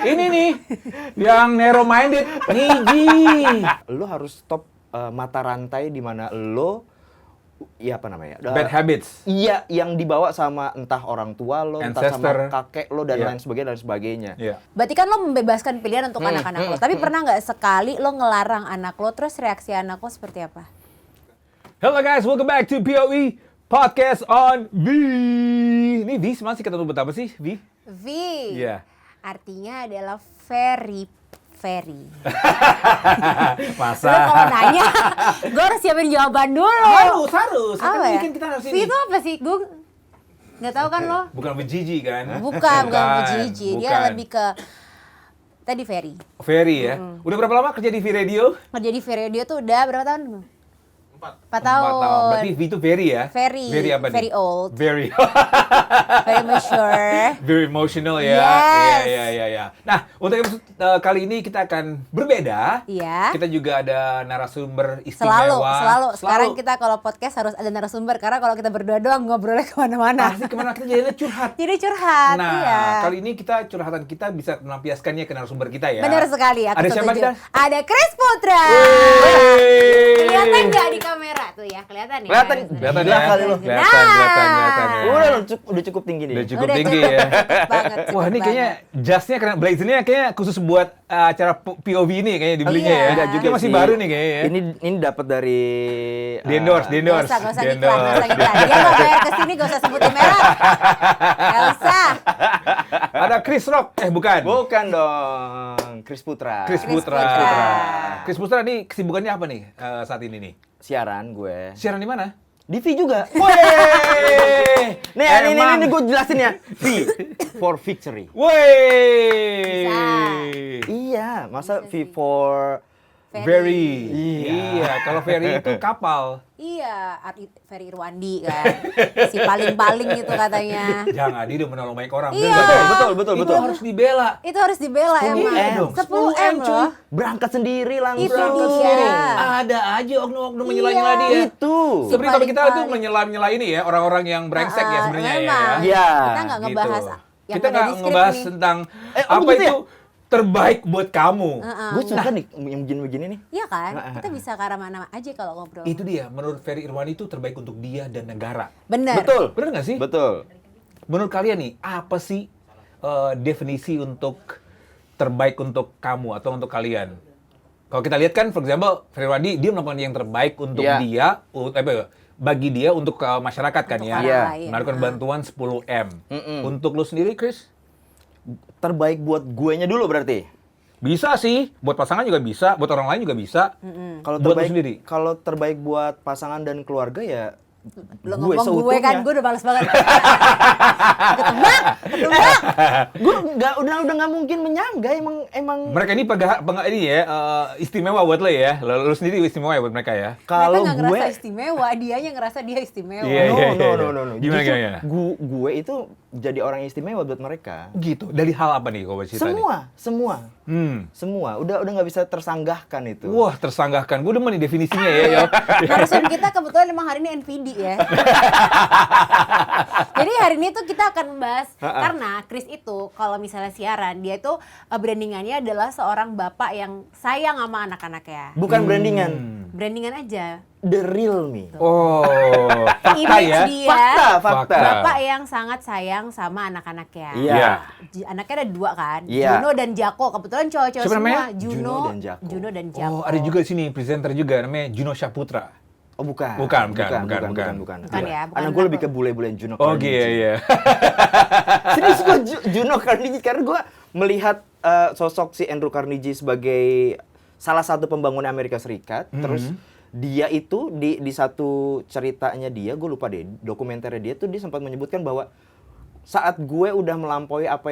Ini nih, yang narrow minded, ngiji. Lo harus stop mata rantai di mana lo, ya apa namanya? Bad habits. Iya, yang dibawa sama entah orang tua lo, entah Ancestor. sama kakek lo dan Iya. lain sebagainya dan sebagainya. Iya. Berarti kan lo membebaskan pilihan untuk anak-anak lo. Tapi pernah nggak sekali lo ngelarang anak lo, terus reaksi anak lo seperti apa? Hello guys, welcome back to POE Podcast on V. Ini V masih kata buat apa sih, V? V. Iya. Artinya adalah very. Masa? Lo kalau nanya, gue harus siapin jawaban dulu. Harus. Apa ya? Kita harus V itu apa sih? Gue nggak tahu kan lo. Bukan Vijiji kan? Bukan Gigi. Dia bukan. lebih ke tadi very. Very ya. Udah berapa lama kerja di V Radio? Kerja di V Radio tuh udah berapa tahun? 4 4 tahun. Berarti V itu very ya? Very. Very apa nih? Very old. Very. Very mature. Very emotional ya. Yes. Iya. Nah, untuk episode kali ini kita akan berbeda. Iya. Kita juga ada narasumber istimewa. Selalu. Sekarang kita kalau podcast harus ada narasumber karena kalau kita berdua doang ngobrolnya kemana-mana. Pasti kemana kita jadinya curhat. Jadi curhat. Nah, iya. kali ini curhatan kita bisa melampiaskannya ke narasumber kita ya. Benar sekali. Aku Ada siapa setuju. kita? Ada Chris Putra. Wey. Kelihatan nggak di kamera tuh ya? Kelihatan ya? Kelihatan ya. kali lo. Kelihatan ya. Udah cukup tinggi nih. Udah cukup Udah tinggi cukup ya. banget, cukup Wah, ini kayaknya jasnya keren, blazernya kayaknya khusus buat acara POV ini kayaknya dibelinya Iya. ya. Enggak juga Ini masih sih. baru nih kayaknya ya. Ini dapat dari Di endorse. Nggak usah iklan. Dia nggak bayar kesini, nggak usah sebutin merek. Nggak usah. Ada Chris Rock, bukan. Bukan dong, Chris Putra. Chris Putra. Putra. Chris Putra nih kesibukannya apa nih saat ini nih? Siaran gue. Siaran di mana? Di V juga. Woi. Nih gue jelasin ya. V for victory. Woi. Iya, masa V for Very. Iya. Kalau ferry itu kapal. Iya, Ferry Irwandi kan. Si paling-paling itu katanya. Jangan, dia udah menolong banyak orang. Iya. Betul. Itu harus dibela. Itu harus dibela 10M emang. dong. 10M loh. Berangkat sendiri langsung. Itu Berangkat dia. sendiri. Ada aja oknum-oknum menyela-nyela dia. Itu. Sebenarnya kalau kita itu paling-paling. menyela-nyela ini ya, orang-orang yang brengsek ya sebenarnya ya. Memang. Iya. Kita nggak ngebahas Gitu. yang Kita ada nggak di skrip ngebahas nih. tentang Oh, apa begitu itu terbaik buat kamu. Gue suka nih yang begini-begini nih. Iya kan? Kita bisa ke arah-mana aja kalau ngobrol. Itu dia, menurut Ferry Irwandi itu terbaik untuk dia dan negara. Bener. Betul. Bener nggak sih? Betul. Menurut kalian nih, apa sih definisi untuk terbaik untuk kamu atau untuk kalian? Kalau kita lihat kan, for example, Ferry Irwandi, dia melakukan yang terbaik untuk Iya. dia, bagi dia untuk masyarakat kan Untuk ya. orang Iya. lain. Menaruhkan bantuan 10M. Untuk lu sendiri, Chris? Terbaik buat guenya dulu berarti. Bisa sih, buat pasangan juga bisa, buat orang lain juga bisa. Kalau Buat lu terbaik sendiri? Kalau terbaik buat pasangan dan keluarga ya Lo gue ngomong gue seutuhnya. kan, gue udah males banget. Gue udah nggak mungkin menyangga emang Mereka ini ini ya, istimewa buat lo ya. Lo sendiri istimewa ya buat mereka ya. Mereka kalau nggak gue ngerasa istimewa, dianya ngerasa dia istimewa. Iya, iya. no. Gimana, Justru gimana? gue itu jadi orang yang istimewa buat mereka. Gitu. Dari hal apa nih kalau cerita nih? Semua. Udah nggak bisa tersanggahkan itu. Wah, tersanggahkan. Gue demen nih definisinya ya. Narasum kita kebetulan emang hari ini NVD ya. Jadi hari ini tuh kita akan membahas karena Chris itu kalau misalnya siaran dia itu brandingannya adalah seorang bapak yang sayang sama anak-anaknya. Bukan brandingan, Brandingan aja. the real me. Oh, fakta Image ya. dia. Fakta. Bapak yang sangat sayang sama anak-anaknya. Iya. Anaknya ada 2 kan, Iya. Juno dan Jako. Kebetulan cowok-cowok Siapa semua. namanya? Juno dan Jako. Juno dan Jako. Oh, ada juga sini presenter juga namanya Juno Syaputra. Oh bukan. Bukan. Bukan ya, bukan Anak gue lebih Jako. ke bule-bulean Juno Oh, Carnegie. iya. Serius gue Juno Carnegie karena gue melihat sosok si Andrew Carnegie sebagai salah satu pembangun Amerika Serikat. Terus dia itu di satu ceritanya dia, gue lupa deh, dokumenternya dia tuh dia sempat menyebutkan bahwa saat gue udah melampaui apa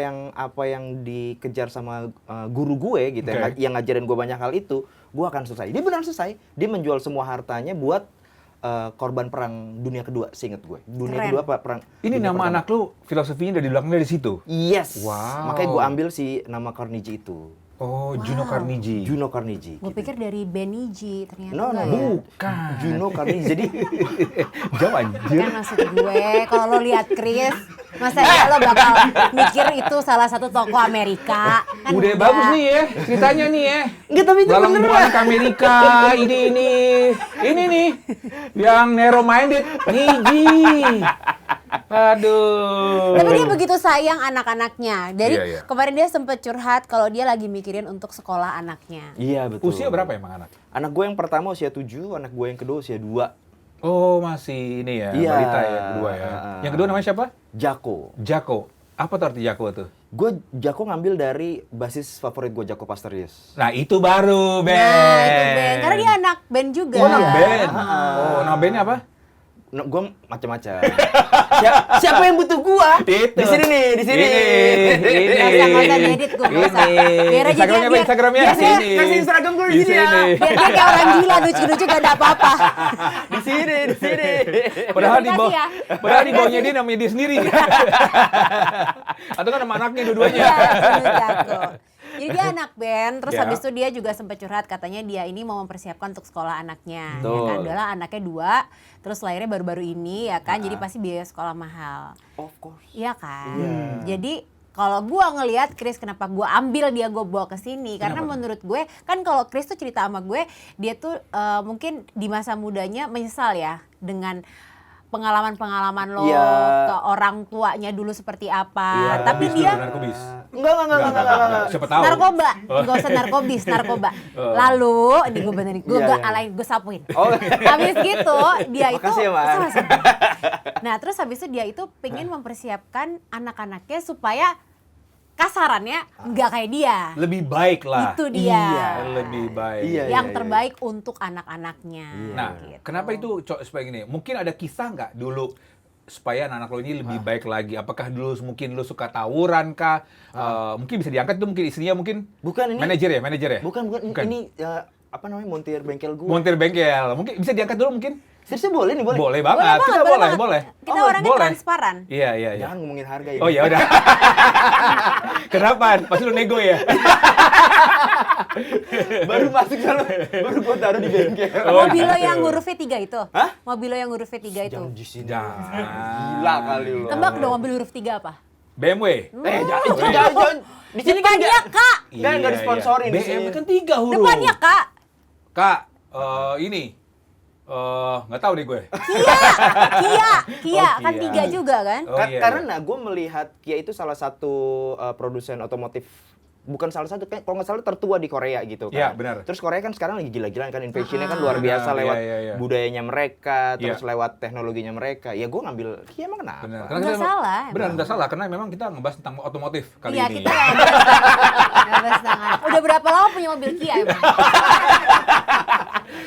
yang dikejar sama guru gue gitu Okay. yang ngajarin gue banyak hal itu, gue akan selesai. Dia benar selesai. Dia menjual semua hartanya buat korban perang dunia kedua, seinget gue. Dunia Keren. kedua apa perang? Ini dunia nama pertama. anak lu filosofinya udah di belakang dari situ. Yes. Wow. Makanya gue ambil si nama Carnegie itu. Oh, Juno Carnegie. Juno Carnegie. Gue pikir dari Benny G, ternyata No, enggak no, ya. Bukan. Juno Carnegie. Jadi Jauh anjir. Kan maksud gue, kalau lo lihat Chris, masa ya lo bakal mikir itu salah satu tokoh Amerika? Kan Udah enggak. bagus nih ya, ceritanya nih ya. enggak, tapi itu Lalang bener. bukan ke Amerika, ini nih, yang narrow minded, Niji. Aduh. Tapi dia begitu sayang anak-anaknya. Dari Iya, iya. kemarin dia sempet curhat kalau dia lagi mikirin untuk sekolah anaknya. Iya, betul. Usia berapa emang anak? Anak gue yang pertama usia 7, anak gue yang kedua usia 2. Oh, masih ini ya, Iya. balita ya, kedua ya. Yang kedua namanya siapa? Jako. Jako. Apa tuh arti Jako tuh? Gue Jako ngambil dari basis favorit gue, Jaco Pastorius. Nah, itu baru, Ben. Nah, itu band. Karena dia anak band juga. Oh, anak Iya. band. Oh, nama bandnya apa? No, gue macam-macam. Siapa yang butuh gua? Itu. Di sini nih, di sini. Ini. Nggak usah diedit gue, nggak usah. Biar aja Instagramnya apa? Instagramnya biar di dia sini. kasih Instagram gue di sini ya. Biar dia kayak orang gila, lucu-lucu gak ada apa-apa. Di sini, di sini. Padahal di Terima bawah, kasih ya. padahal di bawahnya dia namanya dia sendiri. Atau kan nama anaknya dua-duanya. Iya, Juno Jako. Jadi dia anak band, terus Ya. habis itu dia juga sempat curhat katanya dia ini mau mempersiapkan untuk sekolah anaknya. Ya Betul. kan, adalah anaknya 2, terus lahirnya baru-baru ini ya kan, jadi pasti biaya sekolah mahal. Of course. Iya kan? Iya. Jadi kalau gua ngelihat Chris, kenapa gua ambil dia gua bawa ke sini? Karena Kenapa? menurut gue kan kalau Chris tuh cerita sama gue, dia tuh mungkin di masa mudanya menyesal ya dengan pengalaman-pengalaman lo Iya. ke orang tuanya dulu seperti apa. Iya. Tapi Narkobis dia dulu, narkobis. Enggak. Siapa tahu. narkoba, gak usah narkobis, narkoba. Lalu, ini gue benerin, gue Iya, gak iya. alain, gue sapuin. Oh. Habis gitu, dia itu Makasih ya, Mar. sama-sama. Nah, terus habis itu dia itu pengen mempersiapkan anak-anaknya supaya kasarannya nggak kayak dia. Lebih baik lah. Itu dia. Iya. Lebih baik. Iya, Yang iya. terbaik untuk anak-anaknya. Nah, gitu. kenapa itu supaya gini? Mungkin ada kisah nggak dulu supaya anak-anak lo ini lebih baik lagi? Apakah dulu mungkin lo suka tawuran kah? Mungkin bisa diangkat tuh, mungkin istrinya mungkin Bukan ini. manajer ya? Bukan. Ini apa namanya? Montir bengkel gue. Montir bengkel. Mungkin bisa diangkat dulu mungkin? Seriusnya boleh nih, boleh. Boleh banget. Kita banget. boleh. Kita Oh, orangnya boleh. transparan. Iya. Jangan ngomongin harga ya. Oh ya udah. Kenapa? Pasti lu nego ya? Baru masuk sana, baru gue taruh di bengkel. Oh, Mobil lo gitu. yang huruf V3 itu? Hah? Mobil lo yang huruf V3 itu? Jangan di sini. Jangan. Gila kali lo. Tebak dong mobil huruf 3 apa? BMW. Jangan. Di sini kan Depannya Kak! nggak disponsorin di BMW sini. kan 3 huruf. Depannya Kak! Kak, ini nggak tahu deh gue. Kia Oh, kan Kia. 3 juga kan? Oh, iya, Karena gue melihat Kia itu salah satu produsen otomotif, bukan salah satu, kalau nggak salah tertua di Korea gitu kan. Iya, benar. Terus Korea kan sekarang lagi gila-gilaan kan, invasionnya kan luar biasa Benar, lewat iya. budayanya mereka, terus Iya. lewat teknologinya mereka. Ya gue ngambil Kia, emang kenapa? Benar. Nggak salah, Benar, emang. nggak salah karena memang kita ngebahas tentang otomotif kali Iya, ini. kita nggak bahas tangan. Udah berapa lama punya mobil Kia emang?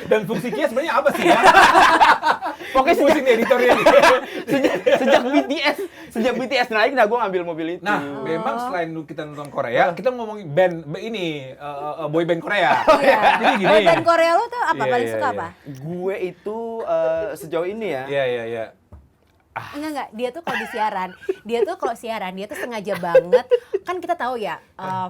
Dan fungsi Kia sebenarnya apa sih ya? Pokoknya Fungsi editornya. sejak BTS naik, nah gue ngambil mobil itu. Nah, memang selain kita nonton Korea, kita ngomongin band ini boy band Korea. Iya. Jadi gini. Boy band Korea lo tuh apa? Iya, Paling iya, suka iya. apa? Gue itu sejauh ini ya. Iya. Enggak. Dia tuh kalau di siaran, dia tuh sengaja banget. Kan kita tahu ya,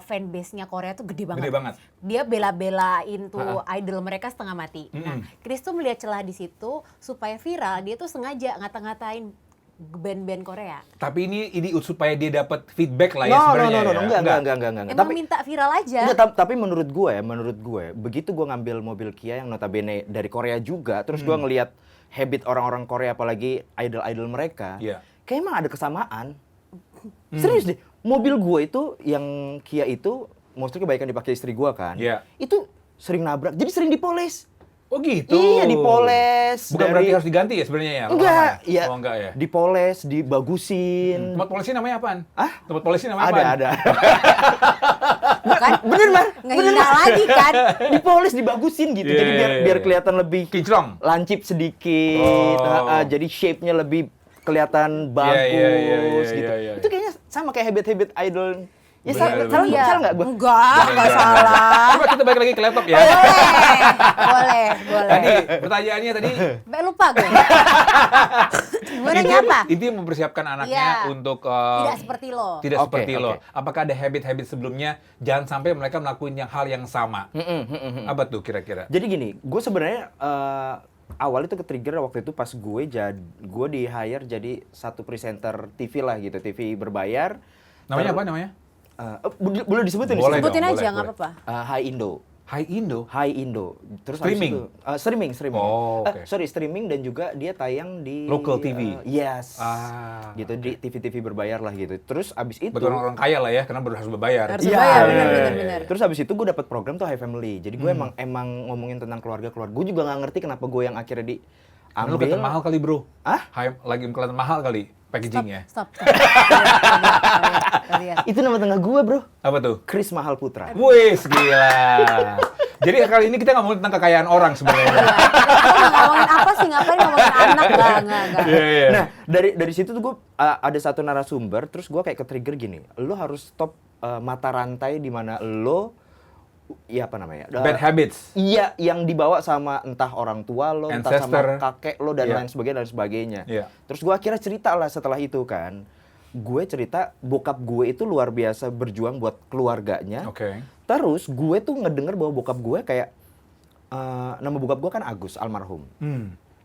fanbase-nya Korea tuh gede banget. Gede banget. Dia bela-belain tuh idol mereka setengah mati. Nah, Chris tuh melihat celah di situ supaya viral. Dia tuh sengaja ngata-ngatain band-band Korea. Tapi ini supaya dia dapat feedback lah ya sebenarnya. ya. Enggak. Emang minta viral aja. Enggak, tapi menurut gue, begitu gue ngambil mobil Kia yang notabene dari Korea juga, terus gue ngelihat habit orang-orang Korea, apalagi idol-idol mereka, Iya. kayak emang ada kesamaan. Serius deh, mobil gue itu yang Kia itu, mostly kebanyakan dipakai istri gue kan, Iya. itu sering nabrak, jadi sering dipoles. Oh gitu. Iya, dipoles. Bukan berarti harus diganti ya sebenarnya ya? Enggak, lama-lama iya. Oh enggak ya? Dipoles, dibagusin. Tempat polisi namanya apaan? Hah? Tempat polisi namanya apaan? Ada. Bukan? Bener, Mar. Ngehina lagi kan? Dipoles, dibagusin gitu. Iya, Jadi iya, iya. biar kelihatan lebih Kinclong. lancip sedikit. Oh. Jadi shape-nya lebih kelihatan bagus iya, gitu. iya. Itu kayaknya sama kayak habit-habit idol Ya Benar, salah Iya. salah nggak gue? Enggak salah. Coba kita balik lagi ke laptop ya. Boleh. Tadi pertanyaannya tadi Mbak lupa gue. Gue nanya apa? Intinya mempersiapkan anaknya Iya. untuk Tidak seperti lo. tidak Oke, seperti lo. oke. Apakah ada habit-habit sebelumnya jangan sampai mereka melakukan hal yang sama. Apa tuh kira-kira? Jadi gini, gue sebenarnya awal itu ke-trigger waktu itu pas gue di hire jadi satu presenter TV lah gitu, TV berbayar. Namanya apa namanya? Boleh disebutin Boleh di sini? Sebutin dong, aja, boleh, nggak boleh. apa-apa. Hi Indo. Hai Indo. Hi Indo. Terus Streaming? habis itu, streaming. Oh, oke. Sorry, streaming dan juga dia tayang di Local TV? Yes. Ah, Gitu di TV-TV berbayar lah gitu. Terus abis itu Bagi orang-orang kaya lah ya, karena harus berbayar. Harus Iya, bayar, iya, benar. Terus abis itu gue dapat program tuh High Family. Jadi gue emang ngomongin tentang keluarga. Gue juga nggak ngerti kenapa gue yang akhirnya Karena lu diambil. kelihatan mahal kali bro. Hah? Lagi kelihatan mahal kali packagingnya. Stop. Lihat. Itu nama tengah gue bro. Apa tuh? Chris Mahal Putra. Wih, gila. Jadi kali ini kita ngomongin tentang kekayaan orang sebenarnya. Kita ngomongin apa sih? Ngapain ngomongin anak? Enggak. Iya, iya. Nah dari situ tuh gue ada satu narasumber. Terus gue kayak ke-trigger gini. Lo harus stop mata rantai di mana lo, ya apa namanya? Bad habits. Iya, yang dibawa sama entah orang tua lo, entah Ancestor. sama kakek lo dan Iya. lain sebagainya. Iya. Terus gue akhirnya cerita lah setelah itu kan. Gue cerita bokap gue itu luar biasa berjuang buat keluarganya. Oke. Terus gue tuh ngedenger bahwa bokap gue kayak nama bokap gue kan Agus almarhum.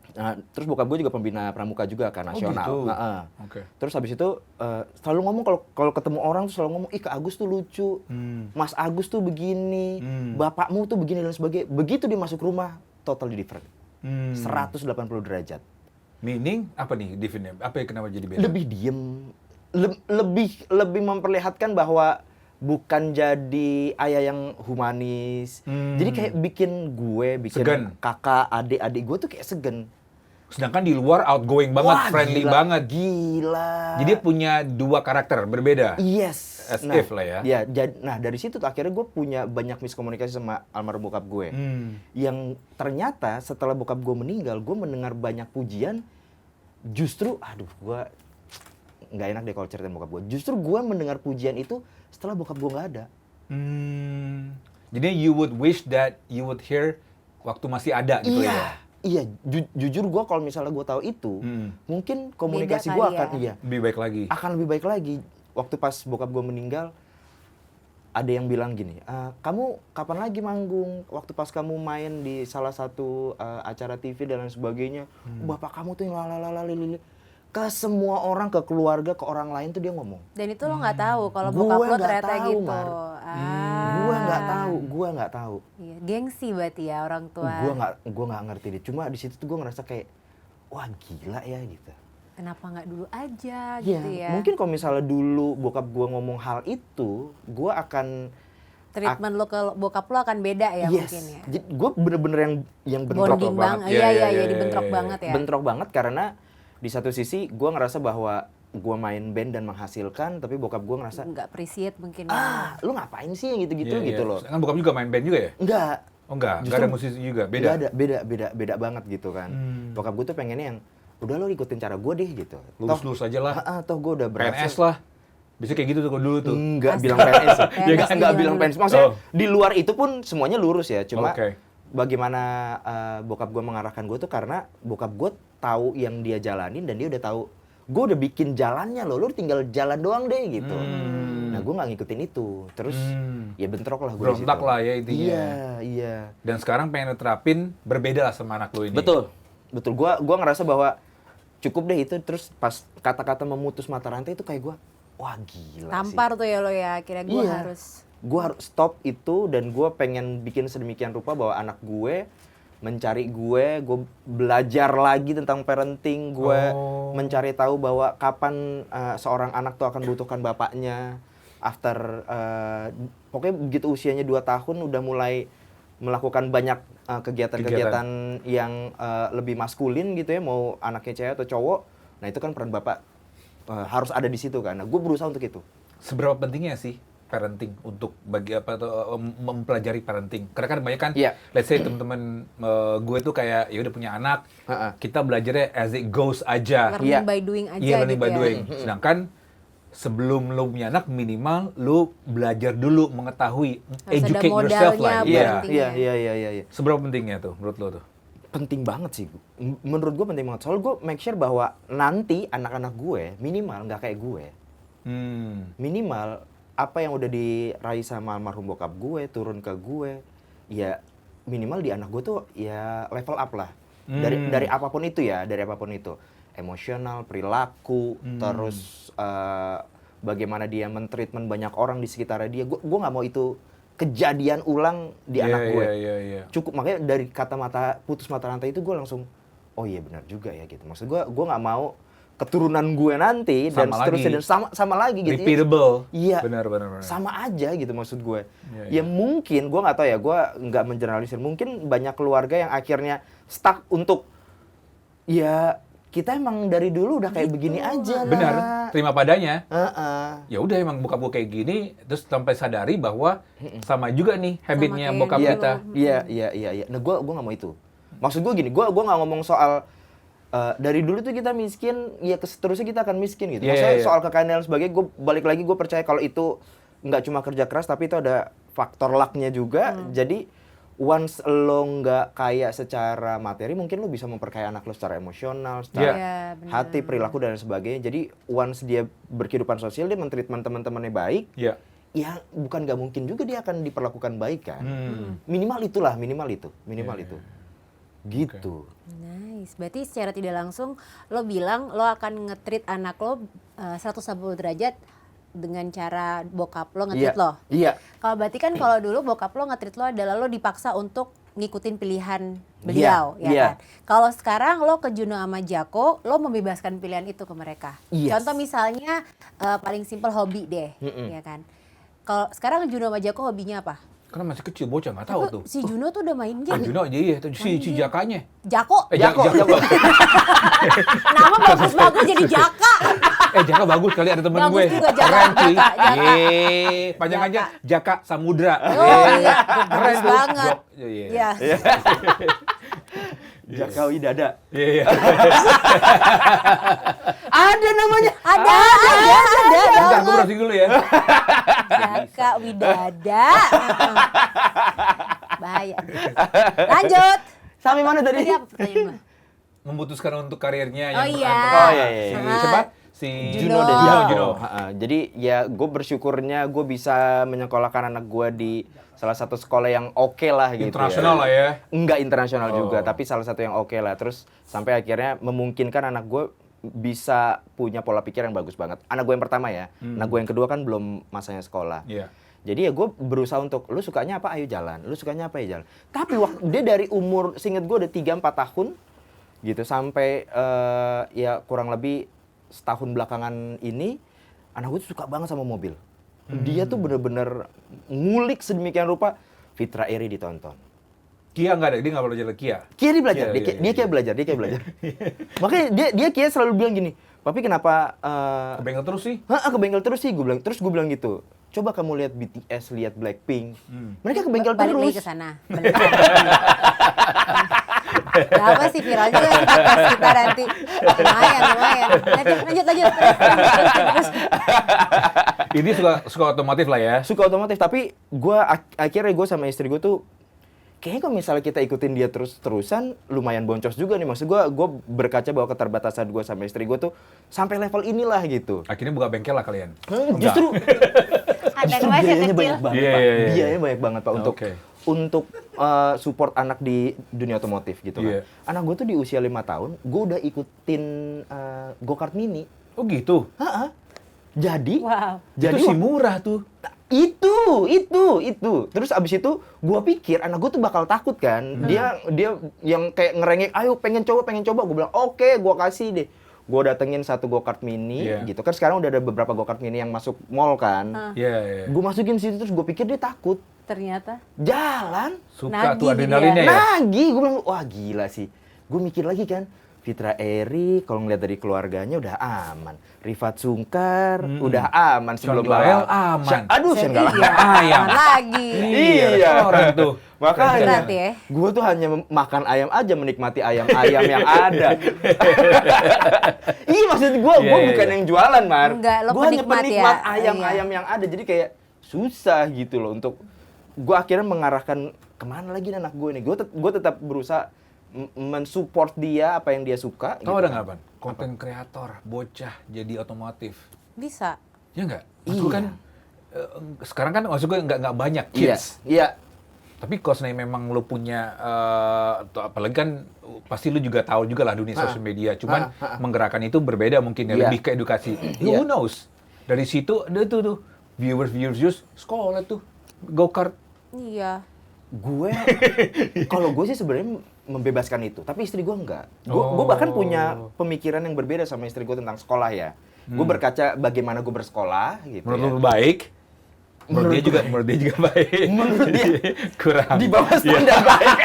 Nah, terus bokap gue juga pembina pramuka juga kan nasional. gitu. Heeh. Oke. Terus habis itu selalu ngomong kalau ketemu orang tuh selalu ngomong, ih Kak Agus tuh lucu, Mas Agus tuh begini, bapakmu tuh begini dan sebagainya. Begitu dia masuk rumah, totally different. 180 derajat. Meaning apa nih definnya? Apa yang kenapa jadi beda? Lebih diem, lebih memperlihatkan bahwa bukan jadi ayah yang humanis. Jadi kayak bikin Segan. kakak, adik-adik gue tuh kayak segen. Sedangkan di luar outgoing banget, Wah, friendly gila, banget. Gila. Jadi dia punya dua karakter berbeda. Yes. As if lah ya. Nah dari situ tuh akhirnya gue punya banyak miskomunikasi sama almarhum bokap gue. Yang ternyata setelah bokap gue meninggal, gue mendengar banyak pujian. Justru, gue nggak enak deh kalau ceritain bokap gue. Justru gue mendengar pujian itu setelah bokap gue nggak ada. Jadi you would wish that you would hear waktu masih ada gitu ya. Iya, jujur gue kalau misalnya gue tahu itu, mungkin komunikasi Beda gue kali akan ya. Lebih baik lagi. akan lebih baik lagi. Waktu pas bokap gue meninggal, ada yang bilang gini, kamu kapan lagi manggung? Waktu pas kamu main di salah satu acara TV dan lain sebagainya, bapak kamu tuh yang lalalala. Ke semua orang, ke keluarga, ke orang lain tuh dia ngomong. Dan itu lo nggak tahu kalau Gua bokap lo nggak ternyata tahu, gitu. Mar. Gue nggak tahu. Iya, gengsi berarti ya orang tua. Gue nggak ngerti deh. Cuma di situ tuh gue ngerasa kayak, wah gila ya gitu. Kenapa nggak dulu aja Iya, gitu ya? mungkin kalau misalnya dulu bokap gue ngomong hal itu, gue akan Treatment lo ke bokap lo akan beda ya mungkin ya. Gue bener-bener yang bentrok Bonding banget. banget. Iya, Iya, dibentrok banget ya. bentrok banget karena di satu sisi gue ngerasa bahwa gue main band dan menghasilkan, tapi bokap gue ngerasa, Nggak appreciate mungkin ya. lu ngapain sih yang gitu-gitu Iya, gitu iya. loh. Kan bokap juga main band juga ya? Enggak. Oh enggak Justru ada musisi juga, beda. Nggak ada, beda banget gitu kan. Bokap gue tuh pengennya yang udah lo ikutin cara gue deh gitu. Lurus-lurus aja lah. Toh gue udah berhasil. PNS lah. Bisa kayak gitu tuh kalau dulu tuh. Enggak bilang PNS. Ya PNS enggak iya, bilang dulu. PNS. Maksudnya Oh. di luar itu pun semuanya lurus ya. Cuma Oke. bagaimana bokap gue mengarahkan gue tuh karena bokap gue tahu yang dia jalanin dan dia udah tahu gue udah bikin jalannya loh, lu tinggal jalan doang deh gitu. Nah gue nggak ngikutin itu, terus ya bentrok lah gue. Berontak lah ya intinya. Iya. Dan sekarang pengen terapin berbeda lah sama anak lo ini. Betul. Gua ngerasa bahwa cukup deh itu. Terus pas kata-kata memutus mata rantai itu kayak gue, wah gila Tampar tuh ya lo ya, kira gue Iya. harus. Gue harus stop itu dan gue pengen bikin sedemikian rupa bahwa anak gue mencari gue belajar lagi tentang parenting, gue mencari tahu bahwa kapan seorang anak tuh akan butuhkan bapaknya. After pokoknya begitu usianya 2 tahun udah mulai melakukan banyak kegiatan-kegiatan yang lebih maskulin gitu ya, mau anaknya cewek atau cowok. Nah itu kan peran bapak harus ada di situ kan. Nah gue berusaha untuk itu. Seberapa pentingnya sih parenting untuk bagi apa atau mempelajari parenting? Karena kan banyak kan, Iya. let's say teman-teman gue tuh kayak ya udah punya anak, kita belajarnya as it goes aja. Learning by doing aja Iya, learning gitu by ya. doing. Sedangkan sebelum lu punya anak minimal lu belajar dulu mengetahui, Harus ada educate yourself modalnya lah. buat Iya. nanti. Iya. Seberapa pentingnya tuh menurut lu tuh? Penting banget sih. Menurut gue penting banget. Soalnya gue make sure bahwa nanti anak-anak gue minimal nggak kayak gue. Minimal apa yang udah diraih sama almarhum bokap gue turun ke gue, ya minimal di anak gue tuh ya level up lah. Dari apapun itu ya, dari apapun itu. Emosional, perilaku, terus bagaimana dia mentreatment banyak orang di sekitarnya dia. Gue nggak mau itu kejadian ulang di anak gue. Iya. Cukup, makanya dari kata putus mata rantai itu gue langsung, oh iya benar juga ya gitu. Maksud gue nggak mau keturunan gue nanti dan Sama seterusnya lagi. dan sama lagi gitu. Repeatable. Iya. Benar. Sama aja gitu maksud gue. Iya. Ya mungkin gue nggak tahu ya, gue nggak mengeneralisir. Mungkin banyak keluarga yang akhirnya stuck untuk ya kita emang dari dulu udah kayak begini aja lah. Benar, terima padanya. Heeh. Ya udah emang bokap gue kayak gini, terus sampai sadari bahwa sama juga nih habitnya kayak bokap dulu. kita. Iya. Nah, gue nggak mau itu. Maksud gue gini, gue nggak ngomong soal dari dulu tuh kita miskin, ya seterusnya kita akan miskin gitu. Iya, Maksudnya iya. soal kekayaan dan sebagainya, gue balik lagi gue percaya kalau itu nggak cuma kerja keras, tapi itu ada faktor luck-nya juga. Jadi once lo nggak kaya secara materi, mungkin lo bisa memperkaya anak lo secara emosional, secara Iya, benar. hati, perilaku dan sebagainya. Jadi once dia berkehidupan sosial, dia mentreatment teman-temannya baik, Iya. ya bukan nggak mungkin juga dia akan diperlakukan baik kan. Minimal itulah, minimal itu. Gitu. Nice. Berarti secara tidak langsung lo bilang lo akan nge-treat anak lo 180 derajat dengan cara bokap lo nge-treat lo. Iya. Kalau berarti kan kalau dulu bokap lo nge-treat lo adalah lo dipaksa untuk ngikutin pilihan beliau, Iya, ya iya. kan? Kalau sekarang lo ke Juno sama Jako, lo membebaskan pilihan itu ke mereka. Yes. Contoh misalnya paling simpel hobi deh, ya kan? Kalau sekarang Juno sama Jako hobinya apa? Karena masih kecil bocah nggak tahu tuh. Si Juno tuh udah main Ah, game. Juno aja iya, tuh si Jakanya. Jako, Jako. nama bagus-bagus jadi Jaka. Jaka bagus kali ada temen Bagus gue. juga, Jaka. Keren sih. Jaka. Yeay, panjangannya Jaka Samudra. Oh iya, bagus tuh. banget. Iya. Ya. Jakawi Dada. Iya. Ada namanya. Ada. Bentar, gue browsing dulu ya. Jaka Widada. Bahaya. Lanjut. Sampai mana tadi? Tadi apa pertanyaan gue? Memutuskan untuk karirnya Oh yang iya. Oh iya. Si Ah. siapa? Si Juno. Juno. Jadi ya gue bersyukurnya gue bisa menyekolahkan anak gue di salah satu sekolah yang oke lah gitu. Internasional lah ya. Enggak internasional juga, Oh. tapi salah satu yang oke lah. Terus sampai akhirnya memungkinkan anak gue bisa punya pola pikir yang bagus banget. Anak gue yang pertama ya. Anak gue yang kedua kan belum masanya sekolah. Iya. Jadi ya gue berusaha untuk, lu sukanya apa? Ayo jalan. Lu sukanya apa? Ya jalan. Tapi waktu dia dari umur, seinget gue udah 3-4 tahun, gitu, sampai ya kurang lebih setahun belakangan ini, anak gue tuh suka banget sama mobil. Dia tuh bener-bener ngulik sedemikian rupa. Fitra Eri ditonton. Kia nggak ada, dia nggak belajar Kia. Kia dia belajar, Iya, dia kayak belajar, dia kayak belajar. Makanya dia kayak selalu bilang gini, papi kenapa Ke bengkel terus sih. ke bengkel terus sih? Gue bilang, terus gue bilang gitu. Coba kamu lihat BTS, lihat Blackpink. Mereka ke bengkel Balik terus. lagi ke sana. Apa sih viral juga di podcast kita nanti. Lumayan. Lanjut. Terus. Ini suka otomotif lah ya. Suka otomotif, tapi akhirnya gue sama istri gue tuh kayaknya kalau misalnya kita ikutin dia terus-terusan lumayan boncos juga nih. Maksud gue berkaca bahwa keterbatasan gue sama istri gue tuh sampai level inilah gitu. Akhirnya buka bengkel lah kalian. Justru Ada justru masih biayanya kecil. banyak banget, Iya, Pak. iya, iya. Biayanya banyak banget, Pak, Oke. untuk support anak di dunia otomotif gitu Iya. kan. Anak gue tuh di usia 5 tahun, gue udah ikutin go-kart mini. Oh gitu. Jadi, Wow. Itu sih murah tuh. itu. Terus abis itu gue pikir anak gue tuh bakal takut kan. Dia yang kayak ngerengek, ayo pengen coba. Gue bilang oke, gue kasih deh. Gue datengin satu go-kart mini Iya. gitu kan. Sekarang udah ada beberapa go-kart mini yang masuk mall kan. Iya. Gue masukin situ terus gue pikir dia takut. Ternyata Jalan, Suka Nagih tuh adrenalinnya ya. nagih. Gue bilang, wah gila sih. Gue mikir lagi kan, Fitra Eri kalau ngeliat dari keluarganya udah aman. Rifat Sungkar udah aman sebelum Lael aman. Aduh, Sean Galal. Iya, Ayam. aman lagi. Iya. Orang tuh. Makanya Berat ya. gue tuh hanya makan ayam aja, menikmati ayam-ayam yang ada. Iya, maksud gue Iya, iya, bukan iya. yang jualan, Mar. Enggak, lo Gue hanya penikmat ya. penikmat Iya. ayam-ayam yang ada. Jadi kayak susah gitu loh untuk gue akhirnya mengarahkan kemana lagi nih anak gue nih. Gue tetap berusaha mensupport dia apa yang dia suka. Tahu gitu. ada nggak, Pan? Konten kreator, bocah jadi otomotif. Bisa. Ya nggak? Maksud gue Iya. kan, sekarang kan maksud gue nggak banyak Iya, kids. iya. Tapi kalau seandainya memang lu punya, atau apalagi kan pasti lu juga tahu juga lah dunia sosial media. Cuman menggerakkan itu berbeda mungkin ya, Iya. lebih ke edukasi. Iya. Who knows? Dari situ ada tuh viewers sekolah tuh go-kart. Iya. Gue kalau gue sih sebenarnya membebaskan itu, tapi istri gue enggak. Gue bahkan punya pemikiran yang berbeda sama istri gue tentang sekolah ya. Gue berkaca bagaimana gue bersekolah gitu. Menurut ya. lu baik? Menurut dia juga baik. Menurut dia kurang. di bawah standar baik.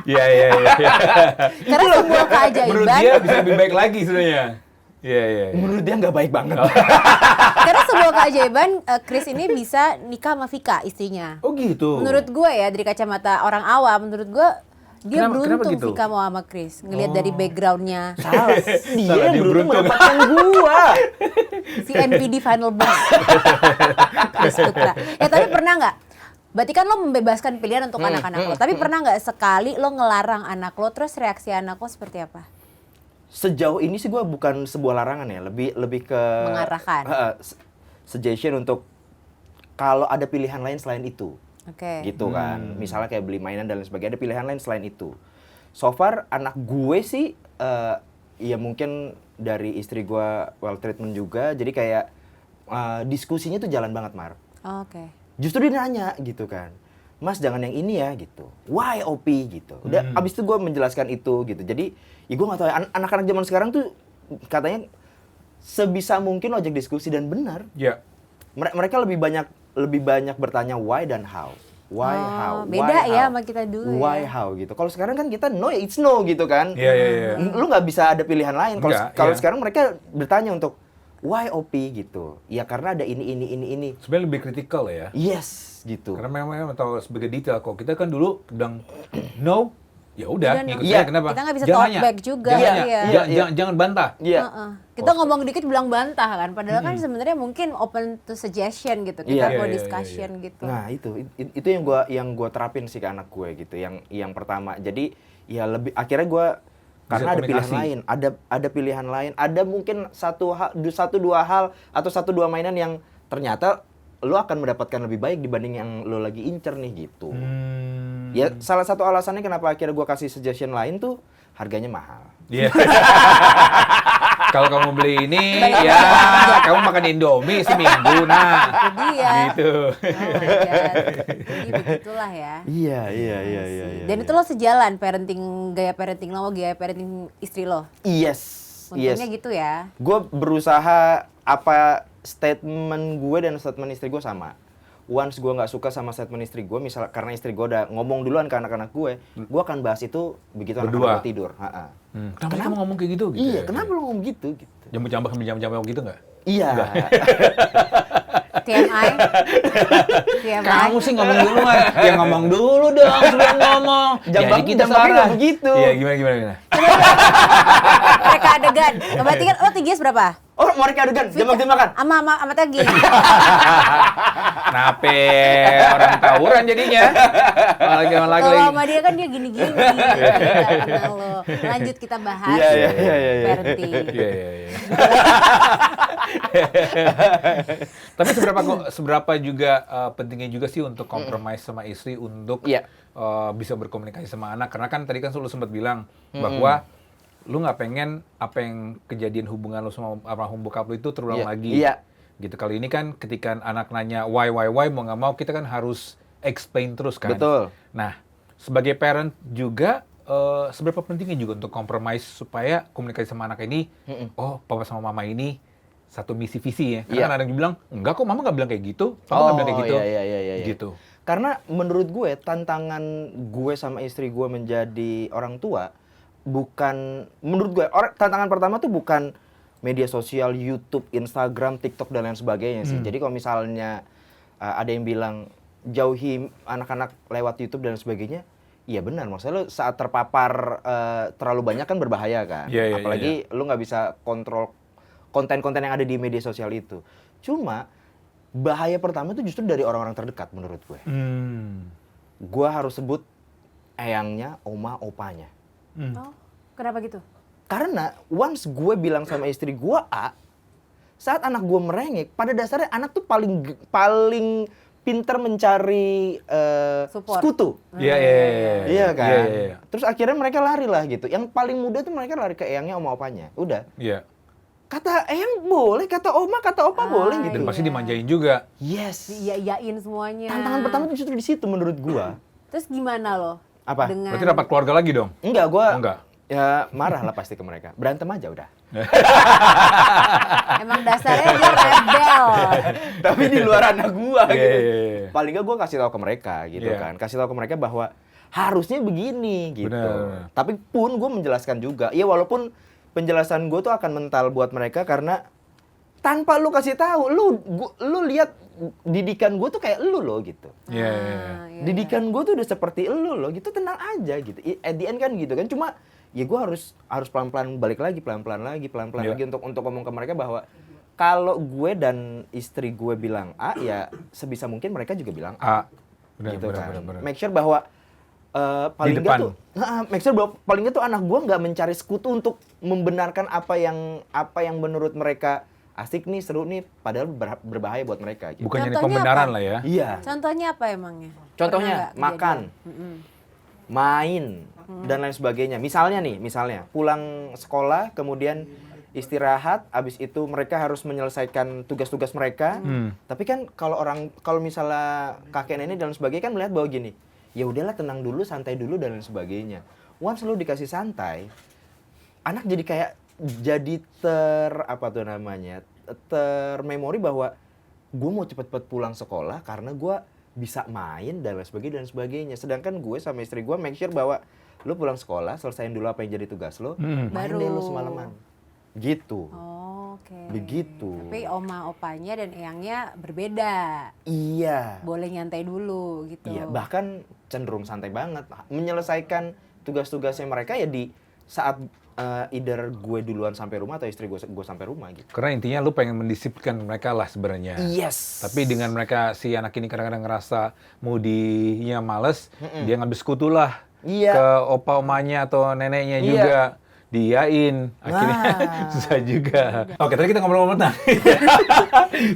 Iya. Karena sebuah Menurut keajaiban, dia bisa lebih baik lagi sebenarnya. Iya. Menurut dia nggak baik banget. karena sebuah keajaiban, Chris ini bisa nikah sama Vika istrinya. Oh gitu. Menurut gue ya, dari kacamata orang awam, menurut gue dia Kenapa beruntung gitu? Vika mau sama Chris. Ngelihat dari backgroundnya Salah. Dia Salah, yang dia beruntung beruntung. mendapatkan gua. si NPD Final Boss. Chris Putra. Tapi pernah nggak? Berarti kan lo membebaskan pilihan untuk anak-anak lo. Tapi pernah nggak sekali lo ngelarang anak lo, terus reaksi anak lo seperti apa? Sejauh ini sih gua bukan sebuah larangan ya, lebih ke Mengarahkan. Suggestion untuk kalau ada pilihan lain selain itu. Oke. Gitu kan. Misalnya kayak beli mainan dan lain sebagainya, ada pilihan lain selain itu. So far anak gue sih ya mungkin dari istri gue well treatment juga, jadi kayak diskusinya tuh jalan banget, Mar. Oke. Justru dia nanya gitu kan, Mas jangan yang ini ya gitu, why OP gitu. Udah abis itu gue menjelaskan itu gitu. Jadi ya gue nggak tahu ya, anak-anak zaman sekarang tuh katanya sebisa mungkin ojek diskusi, dan benar. Ya. Mereka lebih banyak bertanya why dan how. Why, how, beda why, ya how. sama kita dulu Why, ya. how gitu. Kalau sekarang kan kita no, it's no gitu kan. Iya. Lu nggak bisa ada pilihan lain. Kalau Iya. sekarang mereka bertanya untuk why OP gitu. Ya karena ada ini. Sebenarnya lebih kritikal ya. Yes gitu. Karena memang tahu sebagai detail. Kok kita kan dulu bilang no, ya udah Udah, no. ngikut Iya. aja. Kenapa? Kita nggak bisa Jangan talk nanya. back juga, Jangan iya. nanya. Jangan bantah. Iya. Kita ngomong dikit bilang bantah kan, padahal kan sebenarnya mungkin open to suggestion gitu, kita Iya. mau Iya. discussion gitu. Nah itu yang gua terapin sih ke anak gue gitu. Yang pertama. Jadi ya lebih akhirnya gue karena ada pilihan komunikasi. lain, ada pilihan lain, ada mungkin satu dua hal atau satu dua mainan yang ternyata lo akan mendapatkan lebih baik dibanding yang lo lagi incer nih gitu. Ya salah satu alasannya kenapa akhirnya gue kasih suggestion lain tuh harganya mahal. Iya. Kalau kamu beli ini, Balik ya lagi. kamu makan Indomie seminggu, nah. Itu dia. Gitu. Oh my God. Jadi begitulah ya. Iya. Dan itu lo sejalan gaya parenting lo, gaya parenting istri lo. Yes. Untungnya gitu ya. Gue berusaha apa statement gue dan statement istri gue sama. Once gue nggak suka sama statement istri gue, misal karena istri gue udah ngomong duluan ke anak-anak gue akan bahas itu begitu Berdua. anak-anak gue tidur. Kenapa kamu ngomong kayak gitu? Iya, kenapa lo ngomong gitu? Jambak gitu nggak? Iya. TMI. Kamu sih ngomong dulu nggak? Ya ngomong dulu dong sebelum ngomong. Jambaknya nggak begitu. Iya, gimana? Mereka adegan. Berarti kan lo tingginya seberapa? Oh, mau mereka adegan, jambak dimakan. Sama Tegi. Nape orang tawuran jadinya. Lagi. Kalau sama dia kan dia gini-gini. Lo. Lanjut kita bahas. Iya. Parenting. Iya. Tapi seberapa juga pentingnya juga sih untuk compromise sama istri untuk Iya. bisa berkomunikasi sama anak, karena kan tadi kan lu sempat bilang bahwa lu nggak pengen apa yang kejadian hubungan lu sama almarhum bokap lu itu terulang Iya. lagi. Iya. Gitu, kali ini kan ketika anak nanya why mau nggak mau, kita kan harus explain terus kan. Betul. Nah, sebagai parent juga seberapa pentingnya juga untuk compromise supaya komunikasi sama anak ini, oh papa sama mama ini satu misi visi ya. Karena Iya. kan ada yang bilang, enggak kok mama nggak bilang kayak gitu, papa nggak bilang kayak gitu. Iya. Gitu. Karena menurut gue tantangan gue sama istri gue menjadi orang tua menurut gue tantangan pertama tuh bukan media sosial, YouTube, Instagram, TikTok dan lain sebagainya sih. Jadi kalau misalnya ada yang bilang jauhi anak-anak lewat YouTube dan sebagainya, iya benar. Maksudnya lo saat terpapar terlalu banyak kan berbahaya kan. Apalagi lo nggak bisa kontrol konten-konten yang ada di media sosial itu. Cuma bahaya pertama itu justru dari orang-orang terdekat menurut gue. Gue harus sebut eyangnya, oma, opanya. Oh, kenapa gitu? Karena once gue bilang sama istri gue A, saat anak gue merengek, pada dasarnya anak tuh paling pinter mencari Support. sekutu. Iya kan? Iya. Terus akhirnya mereka lari lah gitu. Yang paling mudah tuh mereka lari ke eyangnya, oma, opanya. Udah. Iya. Kata eyang boleh, kata oma, kata opa boleh gitu. Dan pasti dimanjain juga. Yes. Iya-iyain semuanya. Tantangan pertama tuh justru di situ menurut gue. Terus gimana lo? Apa? Dengan... Berarti rapat keluarga lagi dong? Enggak, gue Oh, enggak. ya marah lah pasti ke mereka. Berantem aja udah. Emang dasarnya dia rebel. Tapi di luar anak gua gitu. Iya. Paling nggak gua kasih tahu ke mereka gitu kan. Kasih tahu ke mereka bahwa harusnya begini gitu. Benar. Tapi pun gua menjelaskan juga. Ya walaupun penjelasan gua tuh akan mental buat mereka karena tanpa lu kasih tahu, lu lihat didikan gua tuh kayak lu loh gitu. Iya. Didikan gua tuh udah seperti lu loh gitu, tenang aja gitu. At the end kan gitu kan, cuma ya gue harus pelan-pelan balik lagi, pelan-pelan lagi untuk ngomong ke mereka bahwa kalau gue dan istri gue bilang A, ya sebisa mungkin mereka juga bilang A. Benar, Gitu kan. benar. Make sure bahwa paling nggak tuh, make sure bahwa paling nggak tuh anak gue nggak mencari sekutu untuk membenarkan apa yang menurut mereka asik nih, seru nih, padahal berbahaya buat mereka. Gitu. Bukan jadi Contohnya pembenaran apa? lah ya. Iya. Contohnya apa emangnya? Contohnya Pernah nggak makan, kejadian? main, dan lain sebagainya. Misalnya pulang sekolah, kemudian istirahat, abis itu mereka harus menyelesaikan tugas-tugas mereka. Tapi kan kalau misalnya kakek nenek dan lain sebagainya kan melihat bahwa gini, ya udahlah tenang dulu, santai dulu dan lain sebagainya. Once lu dikasih santai, anak jadi termemori bahwa gue mau cepet-cepet pulang sekolah karena gue bisa main dan lain sebagainya. Sedangkan gue sama istri gue make sure bahwa lu pulang sekolah, selesaiin dulu apa yang jadi tugas lu, main deh lu semalaman. Gitu. Oh, oke. Begitu. Tapi oma opanya dan eyangnya berbeda. Iya. Boleh nyantai dulu gitu. Iya, bahkan cenderung santai banget. Menyelesaikan tugas-tugasnya mereka ya di saat either gue duluan sampai rumah atau istri gue sampai rumah gitu. Karena intinya lu pengen mendisiplinkan mereka lah sebenarnya. Yes. Tapi dengan mereka, si anak ini kadang-kadang ngerasa moodinya males, dia ngambil sekutu lah. Iya. Ke opa omanya atau neneknya juga. Diain. Akhirnya susah juga. Oke, tadi kita ngobrol tentang